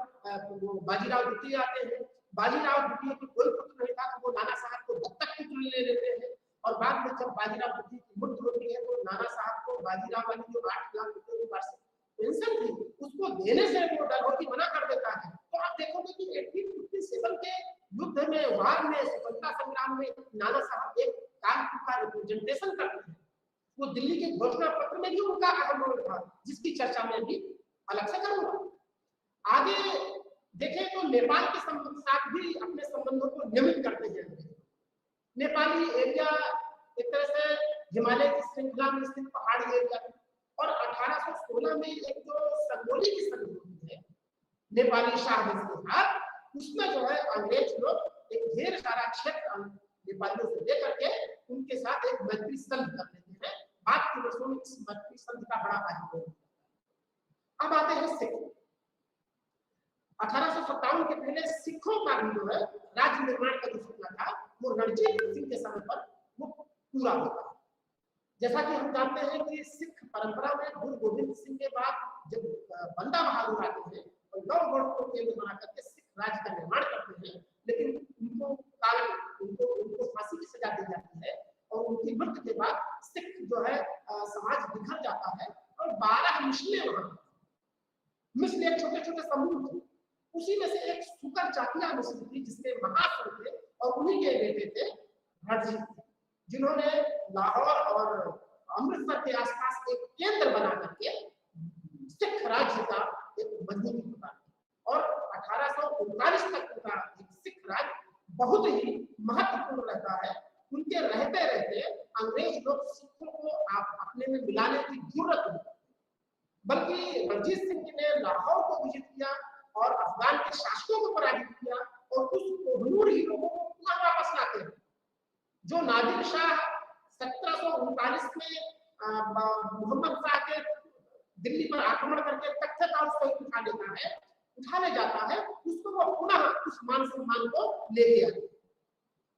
Speaker 1: वो बाजीराव द्वितीय आते हैं। बाजीराव द्वितीय को कोई पुत्र नहीं था तो वो नाना साहब को दत्तक पुत्र ले लेते हैं और बाद में जब बाजीराव द्वितीय की मृत्यु होती है तो नाना साहब को बाजीराव वाली जो 8 लाख रुपए की वार्षिक पेंशन थी स्वतंत्रता संग्राम में नाना साहब एक काम का रिप्रेजेंटेशन करते हैं। वो दिल्ली के घोषणा पत्र में भी उनका अहम रोल था, जिसकी चर्चा में भी अलग से करूंगा। आगे देखें तो नेपाल के साथ भी अपने संबंधों को नियमित करते हैं। नेपाली एरिया एक तरह से हिमालय की श्रृंखला में स्थित पहाड़ी एरिया, और 1816 में एक जो संगोली की संधि होती है नेपाली शाह के साथ, उसमें जो है अंग्रेज लोग एक ढेर सारा क्षेत्र नेपालियों से लेकर के उनके साथ एक मैत्री संधि कर लेते हैं। बाद के वर्षों में इस मैत्री संधि का बड़ा अहम रोल होता है। अब आते हैं सिख। 1857 के पहले सिखों का भी जो है राज्य निर्माण का जो सपना था वो रणजीत सिंह के समय पर वो पूरा होता है। जैसा कि हम जानते हैं कि सिख परंपरा में गुरु गोविंद सिंह के बाद जब बंदा बहादुर आते हैं और गौड़ को केंद्र बना करके सिख राज्य का निर्माण करते हैं, लेकिन उनको फांसी की सजा दी जाती है और उनकी मृत्यु के बाद सिख जो है समाज बिखर जाता है और 12 मिसलें वहां, मिसले छोटे छोटे समूह थे, उसी में से एक सुकर चाकिया मिसल थी जिसके महासुर थे और उन्हीं के बेटे थे रणजीत, जिन्होंने लाहौर और अमृतसर के आसपास एक केंद्र बना करके सिख राज्य का एक मजबूती बना और 1839 तक का एक सिख राज्य बहुत ही महत्वपूर्ण रहता है। उनके रहते रहते अंग्रेज लोग सिखों को अपने में मिलाने की जरूरत नहीं, बल्कि रणजीत सिंह ने लाहौर को विजित किया और अफगान के शासकों को पराजित किया और उस कोहिनूर हीरो को पुनः वापस लाते हैं। जो नादिर शाह 1739 में मोहम्मद शाह के दिल्ली पर आक्रमण करके तख्त का उसको उठाने जाता है, उसको वो पुनः उस मान सम्मान को ले लिया।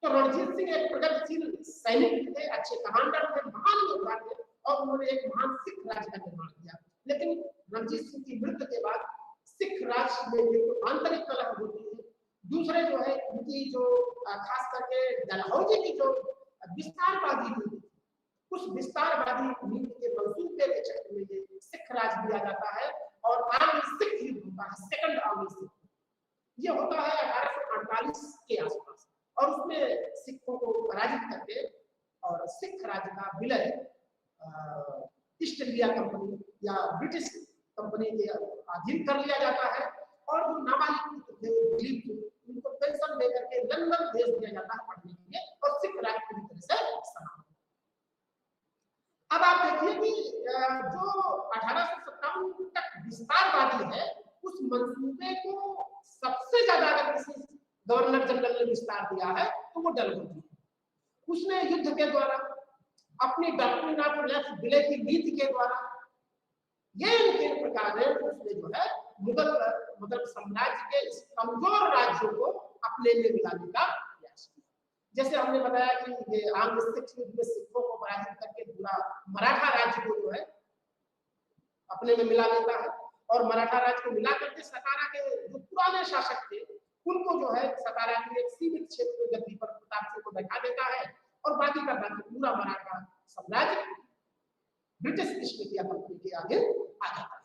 Speaker 1: तो रणजीत सिंह एक प्रगतिशील सैनिक थे, अच्छे कमांडर थे, महान योद्धा थे और उन्होंने एक महान सिख राज्य का निर्माण किया। लेकिन रणजीत सिंह की मृत्यु के बाद सिख राज्य में एक आंतरिक कलह होती है। दूसरे जो है उनकी जो खास करके डलहौजी की जो विस्तारवादी नीति, उस विस्तारवादी नीति के मंसूबे के चक्कर में ये सिख राज्य दिया जाता है और आर्मी सिख युद्ध होता है, सेकंड आर्मी सिख। ये होता है 1848 के आसपास और उसमें सिखों को पराजित करके और सिख राज्य का विलय ईस्ट इंडिया कंपनी या ब्रिटिश कंपनी के अधीन कर लिया जाता है और जो नाबालिग थे उनको पेंशन देकर के लंदन भेज दिया जाता है पढ़ने के लिए और सिख राज्य पूरी तरह से समाप्त। अब आप देखिए कि जो 1857 तक विस्तारवादी है उस मंसूबे को सबसे ज्यादा अगर किसी गवर्नर जनरल ने विस्तार दिया है तो वो डलहौजी है। उसने युद्ध के द्वारा अपनी डॉक्ट्रिन ऑफ लेफ्ट विलय की नीति के द्वारा ये इनके प्रकार है उसने जो है मुगल मतलब साम्राज्य के इस कमजोर राज्यों को अपने लिए मिलाने का प्रयास किया। जैसे हमने बताया कि ये आंग्ल सिख युद्ध में सिखों को पराजित करके पूरा मराठा राज्य को जो है अपने में मिला लेता है और मराठा राज्य को मिला करके सतारा के जो पुराने शासक थे उनको जो है सतारा के एक सीमित क्षेत्र में गद्दी पर प्रताप सिंह को बैठा देता है और बाकी का बाकी पूरा मराठा साम्राज्य ब्रिटिश ईस्ट इंडिया कंपनी के आगे आ जाता है।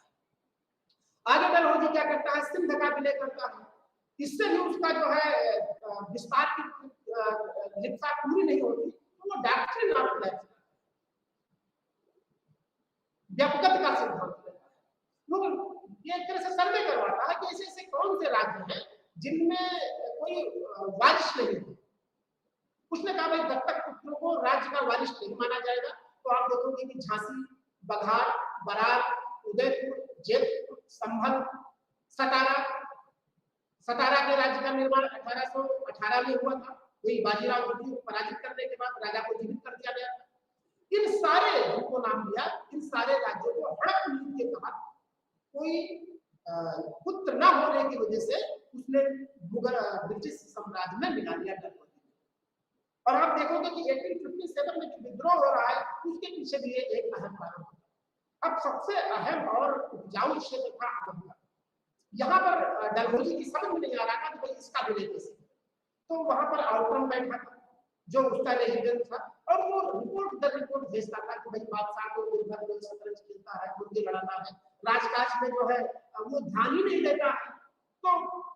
Speaker 1: आगे डलहौजी क्या करता है, सिंध का विलय करता है। इससे भी उसका जो है विस्तार की लिप्सा पूरी नहीं होती तो वो डॉक्ट्रिन ऑफ लेफ्ट व्यापकता का सिद्धांत लेता है। वो ये एक तरह से सर्वे करवाता है कि ऐसे ऐसे कौन से राज्य हैं जिनमें कोई वारिश नहीं है। उसने कहा भाई दत्तक पुत्रों को राज्य का वारिश नहीं माना जाएगा। तो आप देखोगे कि झांसी, बघार, बरार, उदयपुर, जयपुर, संभल, सतारा के राज्य का निर्माण 1818 में हुआ था। वही बाजीराव को पराजित करने के बाद राजा को जीवित कर दिया गया था। इन सारे जिनको नाम दिया, इन सारे राज्यों को हड़प नीति के तहत कोई पुत्र न होने की वजह से उसने मुगल ब्रिटिश साम्राज्य में मिला लिया डलहौजी। और आप देखोगे कि 1857 में जो विद्रोह हो रहा है उसके पीछे भी एक अहम कारण है। अब सबसे अहम और उपजाऊ क्षेत्र था अवध। यहाँ पर डलहौजी की समझ में नहीं आ रहा था कि भाई इसका विलय कैसे, तो वहां पर आउटकम बैठा था जो उसका रेजिडेंट था और वो रिपोर्ट भेजता था कि भाई बादशाह को दिन भर में शतरंज खेलता है, मुर्गे लड़ाता है, राजकाज में जो है वो ध्यान ही नहीं देता है। तो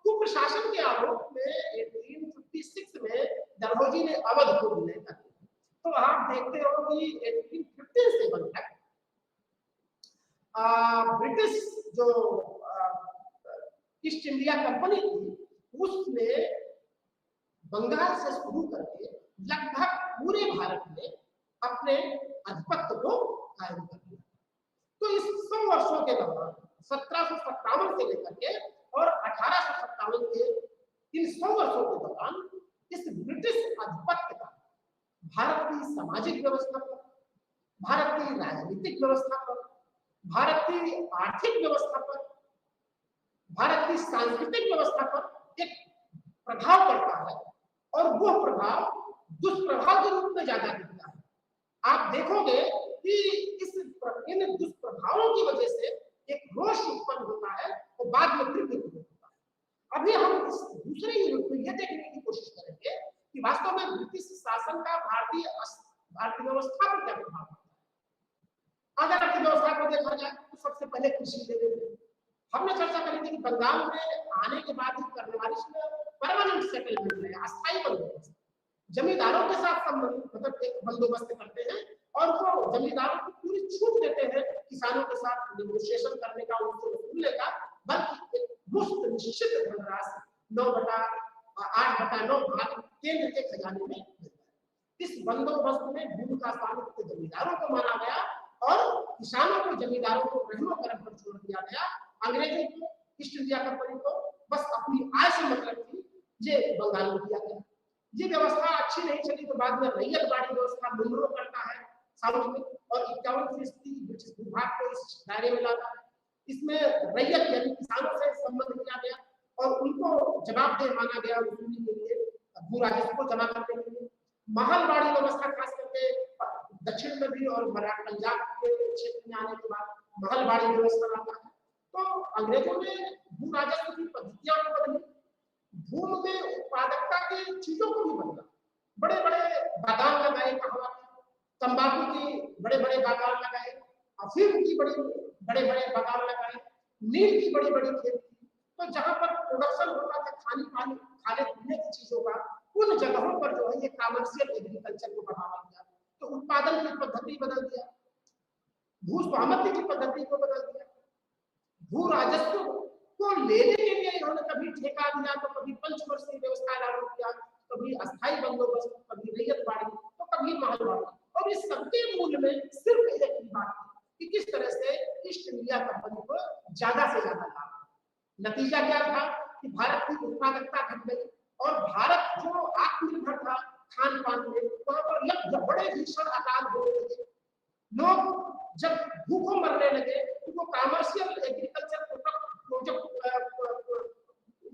Speaker 1: कुप्रशासन के आरोप में 1856 में डलहौजी ने अवध को विलय कर दिया। तो आप देखते हो कि 1857 तक ब्रिटिश जो ईस्ट इंडिया कंपनी थी उसने बंगाल से शुरू करके लगभग पूरे भारत में अपने आधिपत्य को कायम कर दिया। तो इस 100 वर्षों के दौरान 1757 से लेकर के और 1857 के इन 100 वर्षों के दौरान इस ब्रिटिश आधिपत्य का भारत की सामाजिक व्यवस्था पर, भारत की राजनीतिक व्यवस्था पर, भारत की आर्थिक व्यवस्था पर, भारत की सांस्कृतिक व्यवस्था पर एक प्रभाव पड़ता है और वो प्रभाव दुष्प्रभाव के रूप में ज्यादा दिखता है। आप देखोगे कि इन दुष्प्रभावों की वजह से एक रोष उत्पन्न होता है और बाद में फिर होता है। अभी हम इस दूसरे यूनिट में यह देखने की कोशिश करेंगे कि वास्तव में ब्रिटिश शासन का भारतीय व्यवस्था पर क्या प्रभाव पड़ता है। अगर अर्थव्यवस्था को देखा जाए तो सबसे पहले कृषि ले लेते हैं। हमने चर्चा करी थी कि बंगाल में आने के बाद ही कर्नावालिस में परमानेंट सेटलमेंट है, अस्थायी बंदोबस्त, जमींदारों के साथ संबंध मतलब एक बंदोबस्त करते हैं और वो जमींदारों को पूरी छूट देते हैं किसानों के साथ नेगोशिएशन करने का, उनको वसूलने का, बल्कि एक मुफ्त निश्चित धनराशि 9/8/9 भाग केंद्र के खजाने में मिलता है। इस बंदोबस्त में भूमि का स्वामित्व जमींदारों को माना गया और किसानों को जमींदारों को रहमो करम पर छोड़ दिया गया। अंग्रेजों को, ईस्ट इंडिया कंपनी को बस अपनी आय से मतलब थी, ये बंगाल में किया गया। ये व्यवस्था अच्छी नहीं चली तो बाद में रैयत बाड़ी व्यवस्था मुनरो करता है साउथ में और 51% ब्रिटिश विभाग को इस दायरे में लाता है। इसमें रैयत यानी किसानों से संबंध किया गया और उनको जवाबदेह माना गया वसूली के लिए, भू राजस्व को जमा करने के लिए। महलवाड़ी व्यवस्था खास करके दक्षिण में भी और पंजाब के क्षेत्र में आने के बाद महलवाड़ी व्यवस्था आता है। तो अंग्रेजों ने भू राजस्व की पद्धतियां बदली, भूमि में उत्पादकता की चीजों को भी बदला। बड़े बड़े बागान लगाए, तंबाकू की बड़े बड़े बागान लगाए, अफीम की बड़े बड़े बागान लगाए, नील की बड़ी बड़ी खेती। तो जहां पर प्रोडक्शन होता था खाने पीने की चीजों का, उन जगहों पर जो है ये कमर्शियल एग्रीकल्चर को बढ़ावा दिया। तो उत्पादन की पद्धति बदल दिया, भू स्वामित्व की पद्धति को बदल दिया, भू राजस्व को लेने के लिए इन्होंने कभी ठेका दिया, तो कभी पंचवर्षीय व्यवस्था लागू किया, कभी अस्थायी बंदोबस्त, कभी रैयत बाड़ी, तो कभी महलवाड़ी। और इस सबके मूल में सिर्फ एक ही बात है कि किस तरह से ईस्ट इंडिया कंपनी को ज्यादा से ज्यादा लाभ। नतीजा क्या था कि भारत की उत्पादकता घट गई और भारत जो आत्मनिर्भर था खान पान में, वहां पर लगभग बड़े भीषण अकाल होने लगे। लोग जब भूखों मरने लगे तो वो कमर्शियल एग्रीकल्चर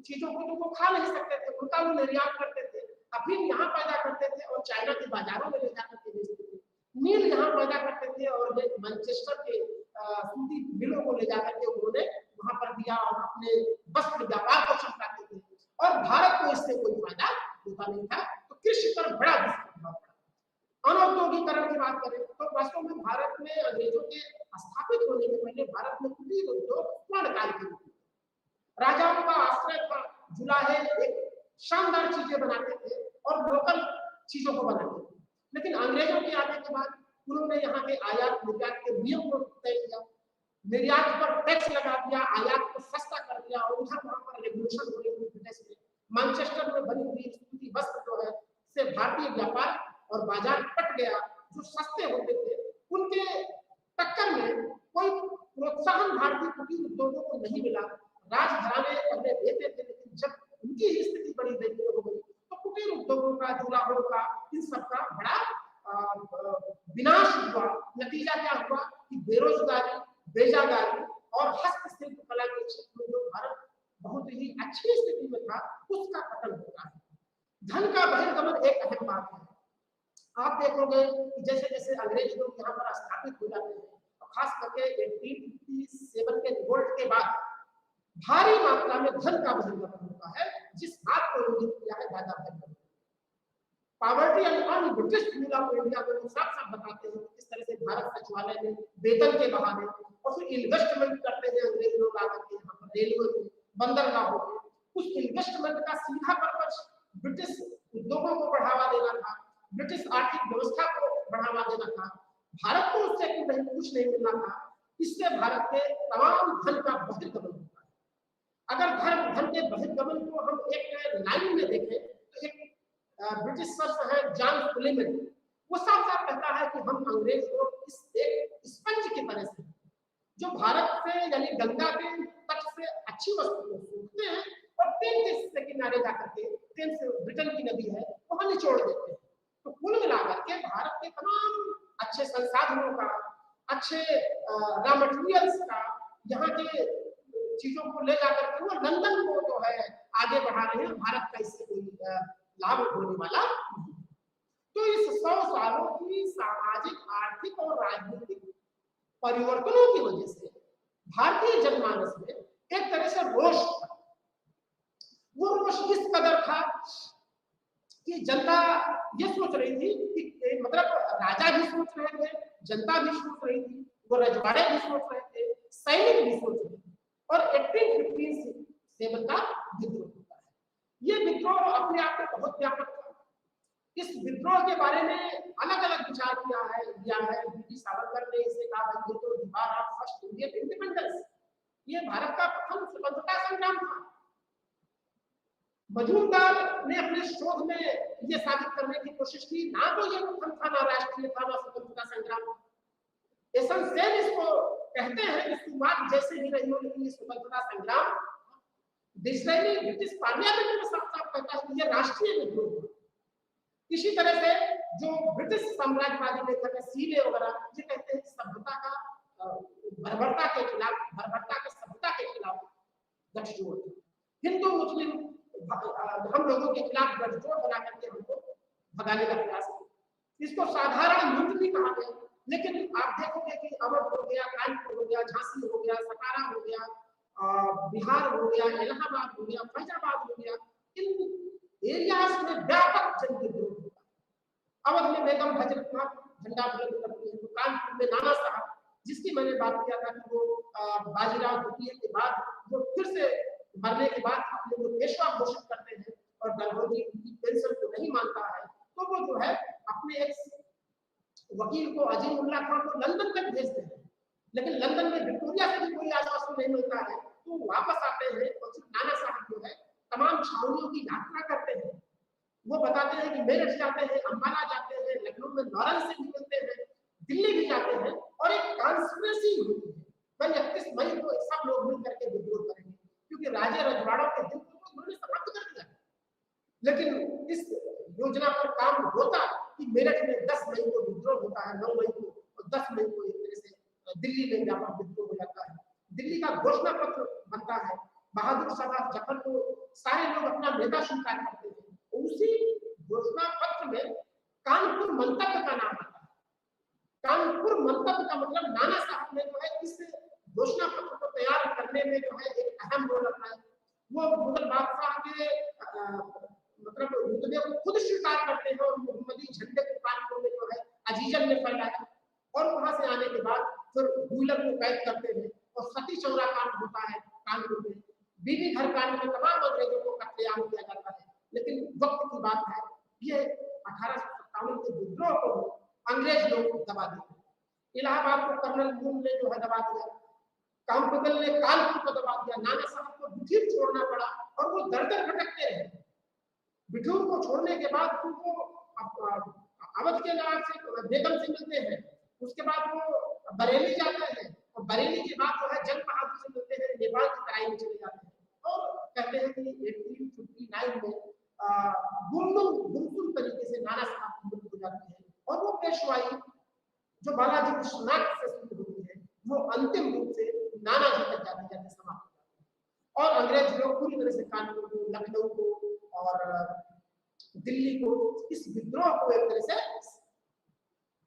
Speaker 1: चीजों को वो खा नहीं सकते थे, उनका वो निर्यात करते थे, अफीम यहाँ पैदा करते थे और चाइना के बाजारों में ले जाकर के बेचते थे, नील यहाँ पैदा करते थे और मैनचेस्टर के सूती मिलों को ले जाकर के उन्होंने वहां पर दिया और अपने वस्त्र व्यापार को चमकाते थे और भारत को इससे कोई फायदा होता नहीं था। तो कृषि पर बड़ा दुष्प्रभाव पड़ा। अनौद्योगिकरण की बात करें तो वास्तव में भारत में अंग्रेजों के स्थापित होने के पहले भारत में कुटीर उद्योग स्वर्णकाल के रूप में राजाओं का आश्रय था। जुलाहे एक शानदार चीजें बनाते थे और लोकल चीजों को बनाते थे, लेकिन अंग्रेजों के आने के बाद उन्होंने यहाँ के आयात निर्यात के नियम को तय किया, निर्यात पर टैक्स लगा दिया, आयात को सस्ता कर दिया और उधर वहां पर रेगुलेशन हो रही ब्रिटिश में। मैनचेस्टर में बनी हुई सूती वस्त्र जो है से भारतीय व्यापार और बाजार कट गया। जो सस्ते होते थे उनके टक्कर में कोई प्रोत्साहन भारतीय कुटीर उद्योगों को नहीं मिला। राजघराने पहले देते थे, लेकिन जब उनकी स्थिति बड़ी दयनीय हो गई तो कुटीर उद्योगों का, जुलाहों का, इन सबका बड़ा विनाश हुआ। नतीजा क्या हुआ कि बेरोजगारी, बेजागारी और हस्तशिल्प कला के क्षेत्र में जो भारत बहुत ही अच्छी स्थिति में था उसका पतन होता है। धन का बहिर्गमन एक अहम बात है। आप देखोगे कि जैसे जैसे अंग्रेज लोग यहाँ पर स्थापित हो जाते हैं, खास करके 1857 के रिवोल्ट के बाद भारी मात्रा में धन का बहिर्गमन होता है, जिस बात को इंगित किया है दादा भाई। पॉवर्टी एंड अनब्रिटिश मिला इंडिया को साफ साफ बताते हैं किस तरह से भारत सचिवालय में वेतन के बहाने और फिर इन्वेस्टमेंट करते हैं अंग्रेज लोग आकर के यहाँ पर रेलवे बंदरगाहों में, उस इन्वेस्टमेंट का सीधा पर्पस ब्रिटिश उद्योगों को बढ़ावा देना था, ब्रिटिश आर्थिक व्यवस्था को बढ़ावा देना था। भारत को उससे कुछ नहीं मिलना था। इससे भारत के तमाम धन का बहिर्गमन होता है। अगर धन के बहिर्गमन को हम एक लाइन में देखें तो एक ब्रिटिश शख्स है जॉन सुलेमन, वो साफ साफ कहता है कि हम अंग्रेज लोग इस एक स्पंज की तरह से जो भारत से यानी गंगा के तट से अच्छी वस्तु को सूखते हैं और टेम्स के किनारे जाकर के, टेम्स ब्रिटेन की नदी है, वहां निचोड़ देते हैं। तो कुल मिलाकर के भारत के तमाम अच्छे संसाधनों का, अच्छे रॉ मटेरियल्स का, यहाँ के चीजों को ले जाकर के वो लंदन को जो है आगे बढ़ा रहे हैं। भारत का इससे कोई लाभ होने वाला नहीं। तो इस 100 सालों की सामाजिक, आर्थिक और राजनीतिक परिवर्तनों की वजह से भारतीय जनमानस में एक तरह से रोष था। वो रोष इस कदर था कि जनता ये सोच रही थी कि मतलब राजा भी सोच रहे थे, जनता भी सोच रही थी, वो रजवाड़े भी सोच रहे थे, सैनिक भी सोच रहे थे। और 1857 का विद्रोह होता है। ये विद्रोह अपने आप में बहुत व्यापक था। इस विद्रोह के बारे में अलग अलग विचार किया है। बीटी सावरकर ने इसे कहा है ये तो दीवार ऑफ फर्स्ट इंडियन इंडिपेंडेंस, ये भारत का प्रथम स्वतंत्रता संग्राम था। मजूमदार ने अपने शोध में ये साबित करने की कोशिश की, ना तो ये प्रथम था, ना राष्ट्रीय था, ना स्वतंत्रता संग्राम। एसेंशियल इसको कहते हैं, इस बात जैसे ही नहीं हो, लेकिन ये स्वतंत्रता संग्राम डिस्रायली ब्रिटिश पार्लियामेंट में साफ साफ कहता है कि ये राष्ट्रीय विद्रोह था। इसी तरह से जो ब्रिटिश साम्राज्यवादी लेखक है सीले वगैरह, ये कहते हैं सभ्यता का बर्बरता के खिलाफ, बर्बरता के सभ्यता के खिलाफ गठजोड़, हिंदू मुस्लिम हम लोगों के खिलाफ गठजोड़ बना करके हमको भगाने का प्रयास है। इसको साधारण युद्ध भी कहा गया। लेकिन आप देखोगे कि अवध हो गया, कानपुर हो गया, झांसी हो गया, सतारा हो गया, बिहार हो गया, इलाहाबाद हो गया, फैजाबाद हो गया, इन एरियाज में व्यापक जन विद्रोह होता है। अवध में बेगम हजरत खान झंडा बुलंद करती है, तो कानपुर में नाना साहब, जिसकी मैंने बात किया था कि वो बाजीराव द्वितीय के बाद वो फिर से मरने के बाद अपने को पेशवा घोषित करते हैं और डलहौजी उनकी पेंशन को नहीं मानता है, तो वो जो है अपने एक वकील को अजीमुल्लाह खान को लंदन तक भेजते हैं। लेकिन लंदन में विक्टोरिया से भी कोई आश्वासन नहीं मिलता है, तो वापस आते हैं और फिर नाना साहब जो है तमाम छावनियों की यात्रा करते हैं। वो बताते हैं कि मेरठ जाते हैं, अंबाला जाते हैं, लखनऊ में लॉरेंस से भी मिलते हैं, दिल्ली भी जाते हैं और एक कॉन्स्पिरेसी होती है। भाई 31 मई को सब लोग मिल करके विद्रोह करेंगे, क्योंकि राजे रजवाड़ों के दिल को उन्होंने समाप्त कर दिया। लेकिन इस योजना पर काम होता कि मेरठ में 10 मई को विद्रोह होता है, 9 मई को, और 10 मई को एक तरह से दिल्ली में व्यापक विद्रोह हो जाता है। दिल्ली का घोषणा पत्र बनता है, बहादुर शाह जफर को सारे लोग अपना नेता स्वीकार करते हैं। उसी घोषणा पत्र में कानपुर मंतव्य का नाम आता है। कानपुर मंतव्य का मतलब नाना साहब ने जो है इस घोषणा पत्र को तैयार करने में जो है एक अहम रोल रखा है। वो मुगल बादशाह के मतलब रुतबे को खुद स्वीकार करते हैं और मोहम्मदी झंडे को कानपुर में जो है अजीजन ने फैलाया, और वहां से आने के बाद फिर हुइलर को कैद करते हैं और सती चौरा कांड होता है कानपुर में। बीबी घर कांड में तमाम अंग्रेजों को कत्लेआम किया जाता है। लेकिन वक्त की बात है, ये 1857 के विद्रोह को अंग्रेज लोग दबा दिए। इलाहाबाद को कर्नल मून ने जो है दबा दिया, कामपगल ने कानपुर को दबा दिया, नाना साहब को बिठूर छोड़ना पड़ा और वो दर दर भटकते रहे। बिठूर को छोड़ने के बाद उनको अवध के नवाब से बेगम से मिलते हैं, उसके बाद वो बरेली जाते हैं और बरेली के बाद जो है जंग बहादुर से मिलते हैं, नेपाल की तराई में चले जाते हैं और कहते हैं कि 1859 में गुमसुम तरीके से नाना साहब की मृत्यु हो जाती है और वो पेशवाई जो बालाजी विश्वनाथ से शुरू होती है वो अंतिम रूप से नाना जी तक जाते जाते समाप्त हो जाती है। और अंग्रेज लोग पूरी तरह से कानपुर को, लखनऊ को और दिल्ली को, इस विद्रोह को एक तरह से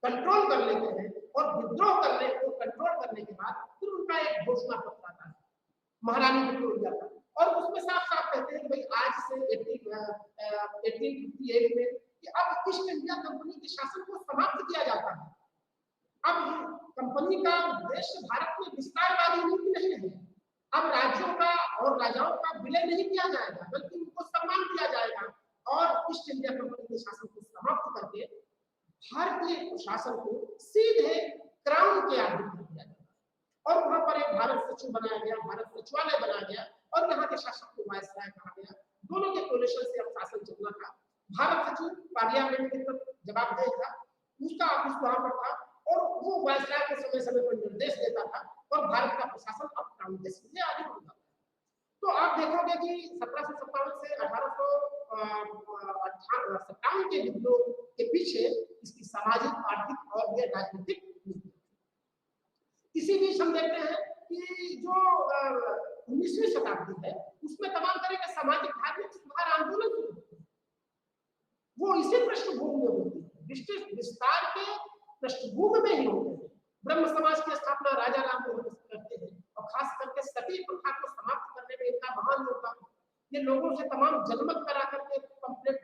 Speaker 1: कंट्रोल कर लेते हैं। और विद्रोह करने को कंट्रोल करने के बाद फिर उनका एक घोषणा पत्र आता है महारानी विक्टोरिया का, और उसमें साफ साफ कहते हैं कि भाई आज से 1858 में कि अब ईस्ट इंडिया कंपनी के शासन को समाप्त किया जाता है। अब कंपनी का उद्देश्य भारत में विस्तारवादी नीति नहीं है, अब राज्यों का और राजाओं का विलय नहीं किया जाएगा, बल्कि उनको सम्मान दिया जाएगा और ईस्ट इंडिया कंपनी के शासन को समाप्त करके भारतीय शासन को सीधे क्राउन के अधीन कर दिया जाएगा। और वहां पर एक भारत सचिव बनाया गया, भारत सचिवालय बनाया गया और यहाँ के शासक को वायसराय कहा गया। दोनों के कोलेशन से अब शासन चलना था। भारत सचिव पार्लियामेंट के प्रति जवाबदेह था, उसका ऑफिस वहां पर था और वो वायसराय के समय समय पर निर्देश देता था और भारत का प्रशासन अब क्राउन के सीधे आगे होता था। तो आप देखोगे कि 1757 से 1857 के विद्रोह के पीछे इसकी सामाजिक, आर्थिक और ये राजनीतिक इसी बीच हम देखते हैं कि जो 19वीं शताब्दी है उसमें तमाम तरह के सामाजिक धार्मिक सुधार आंदोलन शुरू होते हैं। वो इसी पृष्ठभूमि में होती है, ब्रिटिश विस्तार के पृष्ठभूमि में ही होते हैं। ब्रह्म समाज की स्थापना राजा राम मोहन करते हैं और खास करके सती प्रथा को समाप्त करने में इनका महान योगदान है। ये लोगों से तमाम जनमत करा करके पंपलेट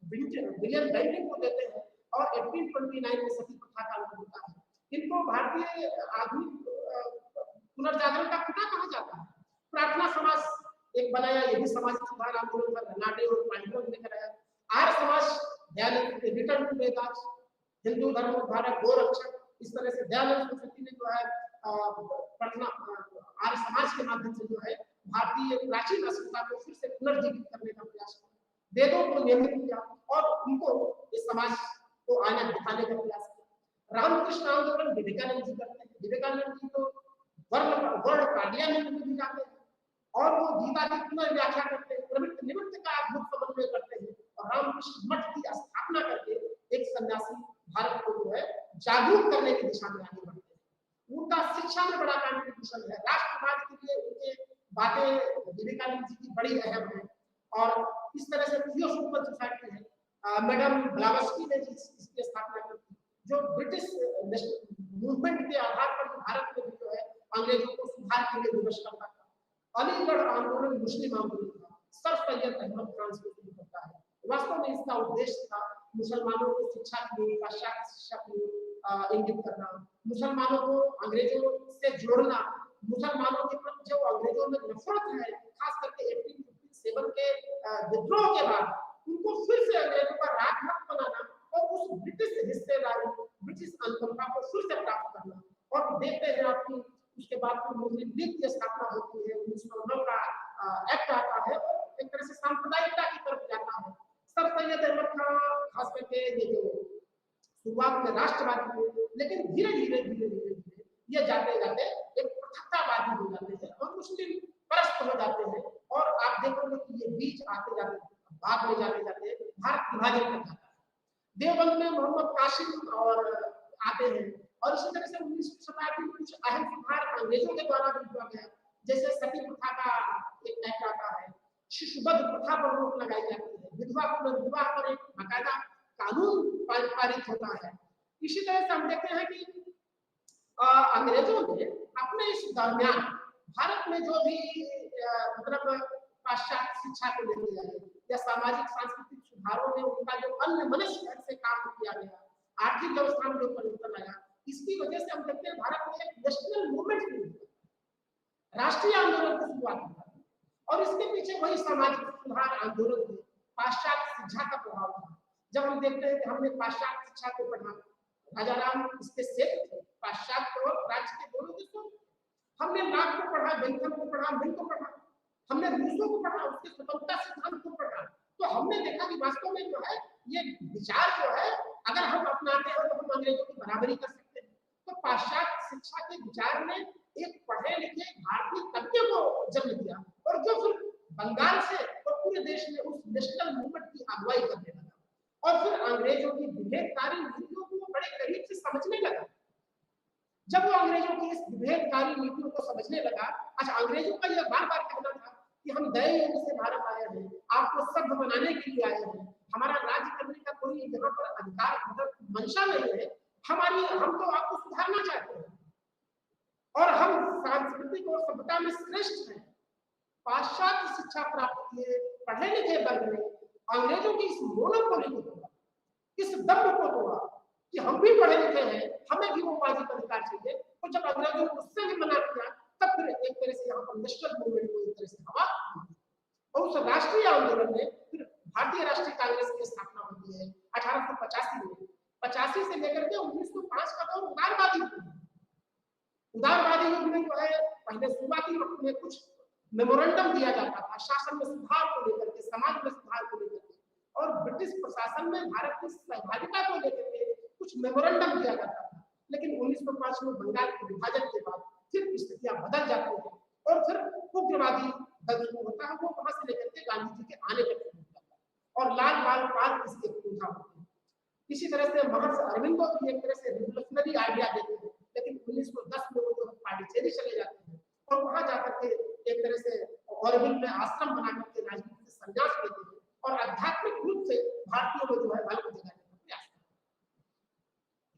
Speaker 1: विलियम बेंटिंग को देते हैं और 1829 में सती प्रथा का अंत होता है। इनको भारतीय आधुनिक पुनर्जागरण का पिता कहा जाता है। प्रार्थना समाज एक बनाया, ये भी सामाजिक सुधार आंदोलन का रनाटे और पांडुरंग ने कराया। आर्य समाज दयानंद रिटर्न टू वेदास, हिंदू धर्म उद्धारक, गोरक्षक, इस तरह से दयानंद सरस्वती ने जो है प्रार्थना आर्य समाज के माध्यम से जो है भारतीय प्राचीन अस्मिता को फिर से पुनर्जीवित करने का प्रयास किया, वेदों को नियमित किया और उनको इस समाज को आईना दिखाने का प्रयास किया। रामकृष्ण आंदोलन विवेकानंद जी करते हैं। विवेकानंद जी तो वर्ण पार्लियामेंट में भी जाते हैं और वो गीता की पुनर्व्याख्या करते हैं, प्रवृत्त निवृत्त का अद्भुत समन्वय करते हैं और रामकृष्ण मठ की स्थापना करके एक सन्यासी भारत को जो है जागरूक करने की दिशा में आगे बढ़ते हैं। उनका शिक्षा में बड़ा कंट्रीब्यूशन है। राष्ट्रवाद के लिए उनके बातें विवेकानंद जी की बड़ी अहम है और इस तरह से थियोसोफिकल सोसाइटी है, मैडम ब्लावस्की ने इसकी स्थापना की जो ब्रिटिश मूवमेंट के आधार पर भारत में जो है अंग्रेजों को सुधार के लिए विवश करता था। अलीगढ़ आंदोलन मुस्लिम आंदोलन था, सर सैयद अहमद खान से शुरू होता है। वास्तव में इसका उद्देश्य था मुसलमानों को शिक्षा की, पाश्चात्य शिक्षा की इंगित करना, मुसलमानों को अंग्रेजों से जोड़ना, मुसलमानों के प्रति जो अंग्रेजों में नफरत है खास करके 1857 के विद्रोह के बाद उनको फिर से अंग्रेजों का राजमत बनाना और उस ब्रिटिश हिस्सेदारी, ब्रिटिश अनुकंपा को फिर से प्राप्त करना। और देखते हैं आपकी उसके बाद फिर मुस्लिम लीग की स्थापना होती है, 1909 का एक्ट आता है और एक तरह से सांप्रदायिकता की तरफ जाता है। सर सैयद अहमद खान खास करके ये जो शुरुआत में राष्ट्रवादी थे, लेकिन धीरे धीरे ये जाते जाते एक पृथकतावादी हो जाते हैं और मुस्लिम परस्त हो जाते हैं और आप देखोगे कि ये बीच आते जाते बाद में जाते जाते भारत विभाजन कर जाता है। देवबंद में मोहम्मद कासिम और आते हैं और इसी तरह से 19वीं शताब्दी में कुछ अहम सुधार अंग्रेजों के द्वारा भी किया गया, जैसे सती प्रथा का एक एक्ट आता है, शिशुबद्ध प्रथा पर रोक लगाई जाती है, विधवा पुनर्विवाह पर एक बाकायदा कानून पारित होता है। इसी तरह से हम देखते हैं कि अंग्रेजों ने अपने इस दरमियान भारत में जो भी मतलब पाश्चात्य शिक्षा को लेके आए या सामाजिक सांस्कृतिक सुधारों में उनका जो अन्य मनुष्य ढंग से काम किया गया, आर्थिक व्यवस्था में जो परिवर्तन आया, इसकी वजह से हम देखते हैं भारत में एक नेशनल मूवमेंट शुरू हुआ, राष्ट्रीय आंदोलन की शुरुआत हुई और इसके पीछे वही सामाजिक सुधार आंदोलन थे, पाश्चात्य शिक्षा का प्रभाव था। जब हम देखते हैं कि हमने पाश्चात्य शिक्षा को पढ़ा, राजा राम इसके सेठ थे, पाश्चात्य और राज्य के दोनों देशों में हमने नाग को पढ़ा, बेंथम को पढ़ा, मिल को पढ़ा, हमने रूसों को पढ़ा, उसके स्वतंत्रता सिद्धांत को पढ़ा, तो हमने देखा कि वास्तव में जो है ये विचार जो है अगर हम अपनाते हैं तो हम अंग्रेजों की बराबरी कर सकते हैं। तो पाश्चात्य शिक्षा के विचार ने एक पढ़े लिखे भारतीय तबके को जन्म दिया और जो फिर बंगाल से और पूरे देश में उस नेशनल मूवमेंट की अगुवाई करने लगा और फिर अंग्रेजों की विभेदकारी नीतियों को बड़े करीब से समझने लगा। जब वो अंग्रेजों की इस विभेदकारी नीतियों को समझने लगा, अच्छा अंग्रेजों का यह बार बार कहना था कि हम दया युग से भारत आए हैं, आपको सभ्य बनाने के लिए आए हैं, हमारा राज्य करने का कोई यहाँ पर अधिकार मंशा नहीं है, हम तो आपको सुधारना चाहते हैं और हम सांस्कृतिक और सभ्यता में श्रेष्ठ हैं। पाश्चात्य शिक्षा प्राप्त किए पढ़े लिखे वर्ग ने अंग्रेजों की इस मोनोपोली को तोड़ा, इस दम्भ को तोड़ा कि हम भी पढ़े लिखे हैं, हमें भी वो वाजिब अधिकार चाहिए। तो जब अंग्रेजों ने उससे भी मना किया तब फिर एक तरह से यहाँ पर नेशनल मूवमेंट को एक तरह से हवा, और उस राष्ट्रीय आंदोलन में फिर भारतीय राष्ट्रीय कांग्रेस की स्थापना होती है 1885 में। 85 से लेकर के 1905 का दौर उदारवादी युग है। उदारवादी युग में जो है पहले शुरुआती वक्त में कुछ मेमोरेंडम दिया जाता था शासन में सुधार को लेकर के, समाज में सुधार को लेकर के, और ब्रिटिश प्रशासन में भारत की सहभागिता को लेकर के कुछ मेमोरेंडम दिया जाता था। लेकिन 1905 में बंगाल के विभाजन के बाद फिर स्थितियां बदल जाती हैं और फिर उग्रवादी दल शुरू होता है, वो वहां से लेकर के गांधी जी के आने तक शुरू होता है और लाल बाल पाल इसके पूजा होते हैं। इसी तरह से महर्षि अरविंदो भी एक तरह से रिवोल्यूशनरी आइडिया देते हैं, लेकिन 1910 में वो जो पांडिचेरी चले जाते हैं और वहां जाकर के एक तरह से ऑरोविल में आश्रम बना करके राजनीति से संन्यास लेते हैं और आध्यात्मिक रूप से भारतीयों को जो है बल को जगाने का प्रयास करते हैं।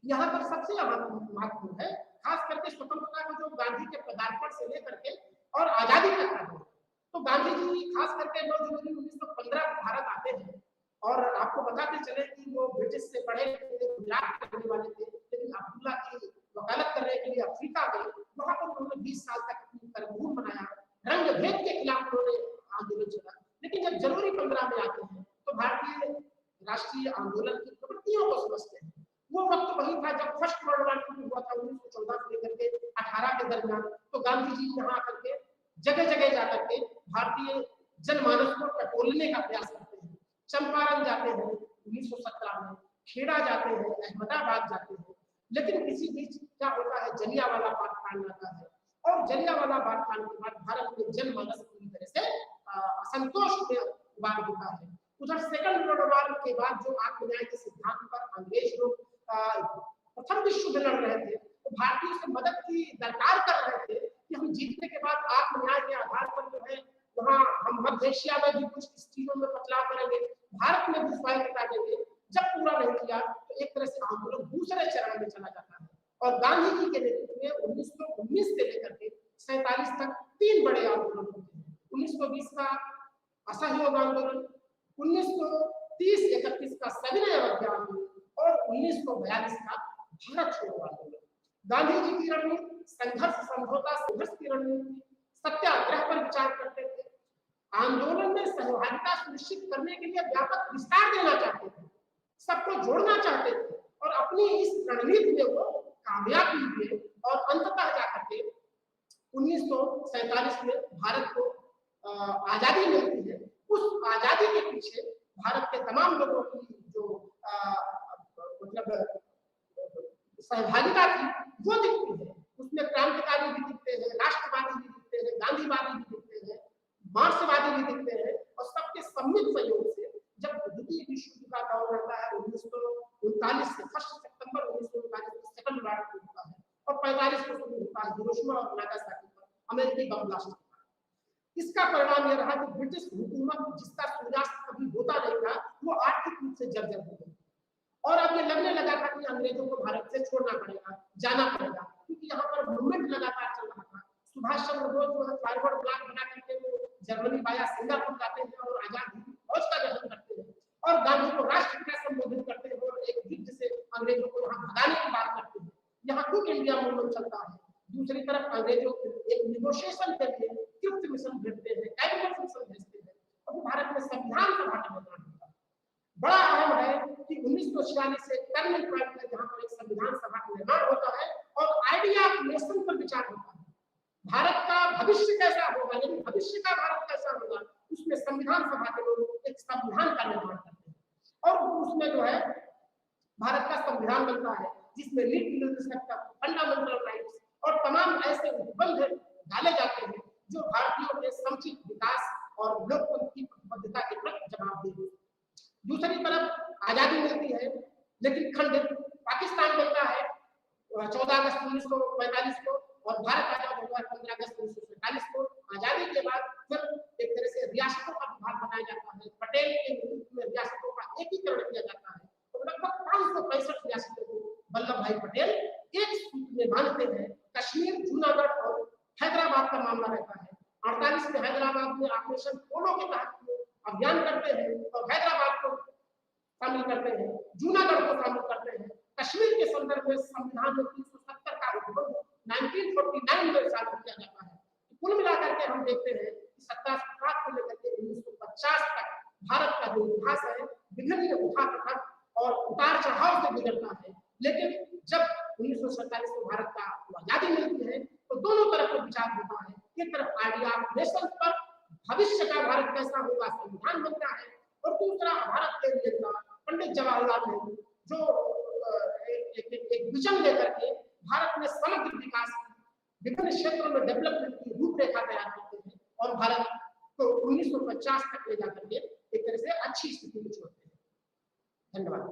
Speaker 1: यहाँ पर सबसे महत्वपूर्ण है खास करके स्वतंत्रता को जो गांधी के पदार्पण से लेकर के और आजादी तक का है। तो गांधी जी खास करके 9 जनवरी 1915 को भारत आते हैं और आपको बताते चले कि वो ब्रिटिश से पढ़े थे, गुजरात के रहने वाले थे, लेकिन अब्दुल्ला की वकालत करने के लिए अफ्रीका गए। वहां पर उन्होंने 20 साल तक अपनी कर्मभूमि बनाया, रंग भेद के खिलाफ उन्होंने आंदोलन चला। लेकिन जब जनवरी 15 में आते हैं तो भारतीय राष्ट्रीय आंदोलन की प्रवृत्तियों को समझते हैं। वो वक्त वही था जब फर्स्ट वर्ल्ड वार शुरू हुआ था 1914 से लेकर के 18 के दरमियान। तो गांधी जी यहाँ आकर के जगह जगह जाकर के भारतीय जनमानस को टटोलने का प्रयास करते हैं। चंपारण जाते हैं 1917 में, खेड़ा जाते हैं, अहमदाबाद जाते हैं, लेकिन इसी बीच क्या होता है, जलियांवाला बाग कांड आता है और जलियांवाला बाग कांड के बाद भारत में जनमानस पूरी तरह से असंतोष में उबाल होता है। उधर सेकंड वर्ल्ड वॉर के बाद जो आत्मन्याय के सिद्धांत पर अंग्रेज लोग प्रथम विश्व युद्ध लड़ रहे थे, तो भारतीयों से मदद की दरकार कर रहे थे कि हम जीतने के बाद आत्मन्याय के आधार पर जो है वहाँ हम मध्य एशिया में भी कुछ चीजों में बदलाव करेंगे, भारत में भी स्वायत्त हटा देंगे। जब पूरा नहीं किया तो एक तरह से आंदोलन दूसरे चरण में चला जाता है और गांधी जी के नेतृत्व में 1919 से लेकर के 47 तक 3 बड़े आंदोलन होते हैं। 1920 का असहयोग आंदोलन, 1930-31 का सविनय अवज्ञा आंदोलन और 1942 का भारत छोड़ो आंदोलन। गांधी जी की रणनीति संघर्ष, समझौता, संघर्ष की रणनीति, सत्याग्रह पर विचार करते थे। आंदोलन में सहभागिता सुनिश्चित करने के लिए व्यापक विस्तार देना चाहते थे, सबको जोड़ना चाहते थे और अपनी इस रणनीति में वो कामयाब भी हुए और अंततः जाकर के 1947 में भारत को आजादी मिलती है। उस आजादी के पीछे भारत के तमाम लोगों की जो मतलब सहभागिता थी वो दिखती है। उसमें क्रांतिकारी भी दिखते हैं, राष्ट्रवादी भी दिखते हैं, गांधीवादी भी दिखते हैं, मार्क्सवादी भी दिखते हैं और सबके सम्मिलित सहयोग से जब द्वितीय विश्व युद्ध का दौर रहता है 1939 से 1 सितंबर 1939 को सेकंड वर्ल्ड वॉर होता है और 45 को शुरू होता है हिरोशिमा और नागासाकी पर अमेरिकी बम ब्लास्ट होता है। इसका परिणाम यह रहा कि ब्रिटिश हुकूमत जिसका सूर्यास्त कभी होता नहीं था वो आर्थिक रूप से जर्जर हो गई और अब ये लगने लगा था कि अंग्रेजों को भारत से छोड़ना पड़ेगा, जाना पड़ेगा, क्योंकि यहाँ पर मूवमेंट लगातार चल रहा था। सुभाष चंद्र बोस जो है फॉरवर्ड ब्लॉक बना करके वो जर्मनी वाया सिंगापुर जाते हैं और आजाद हिंद फौज का गठन करते हैं और गांधी को राष्ट्रपिता संबोधित करते हैं और एक युद्ध से अंग्रेजों को यहाँ भगाने की बात करते हैं। यहाँ क्विट इंडिया मूवमेंट चलता है। दूसरी तरफ अंग्रेजों एक निगोशिएशन के लिए फिफ्थ मिशन भेजते हैं, कैबिनेट मिशन भेजते हैं और भारत में संविधान सभा का निर्माण होता है। बड़ा अहम है कि 1946 से टर्निंग पॉइंट है जहां पर एक संविधान सभा का निर्माण होता है और आइडिया ऑफ नेशन पर विचार होता है। भारत का भविष्य कैसा होगा, यानी भविष्य का भारत कैसा होगा, उसमें संविधान सभा के लोग एक संविधान का निर्माण करते हैं और उसमें जो है भारत का संविधान बनता है जिसमें फंडामेंटल राइट्स और तमाम ऐसे उपबंध डाले जाते हैं जो भारतीयों के समुचित विकास और लोकतंत्र की प्रतिबद्धता के प्रति जवाबदेह है। दूसरी तरफ आजादी मिलती है लेकिन खंडित पाकिस्तान बनता है 14 अगस्त 1945 को और भारत आजाद हुआ 15 अगस्त 1947 को। आजादी के बाद फिर एक तरह से रियासतों का विभाग बनाया जाता है। पटेल के नेतृत्व में रियासतों का एकीकरण किया जाता है तो लगभग 565 रियासतों को वल्लभ भाई पटेल एक सूत्र में बांधते हैं। कश्मीर, जूनागढ़ और हैदराबाद का मामला रहता है। 48 में हैदराबाद में ऑपरेशन पोलो के तहत अभियान करते हैं और हैदराबाद को शामिल करते हैं, जूनागढ़ को शामिल करते हैं। कश्मीर के संदर्भ में संविधान में 370 का उपबंध 1949 में लागू किया जाता है देखते हैं कि 1760 से लेकर के 1950 तक भारत का जो इतिहास है विभिन्न उठा और उतार चढ़ाव से गुजरता है, लेकिन जब 1947 में भारत का आजादी मिलती है तो दोनों तरफ का विचार होता है। एक तरफ आइडिया नेशन पर भविष्य का भारत कैसा होगा, संविधान बनता है, और दूसरा भारत के नेता पंडित जवाहरलाल नेहरू जो एक विजन लेकर के भारत में समग्र विकास विभिन्न क्षेत्रों में डेवलपमेंट की रूपरेखा तैयार करते हैं और भारत को 1950 तक ले जाकर के एक तरह से अच्छी स्थिति में छोड़ते हैं। धन्यवाद।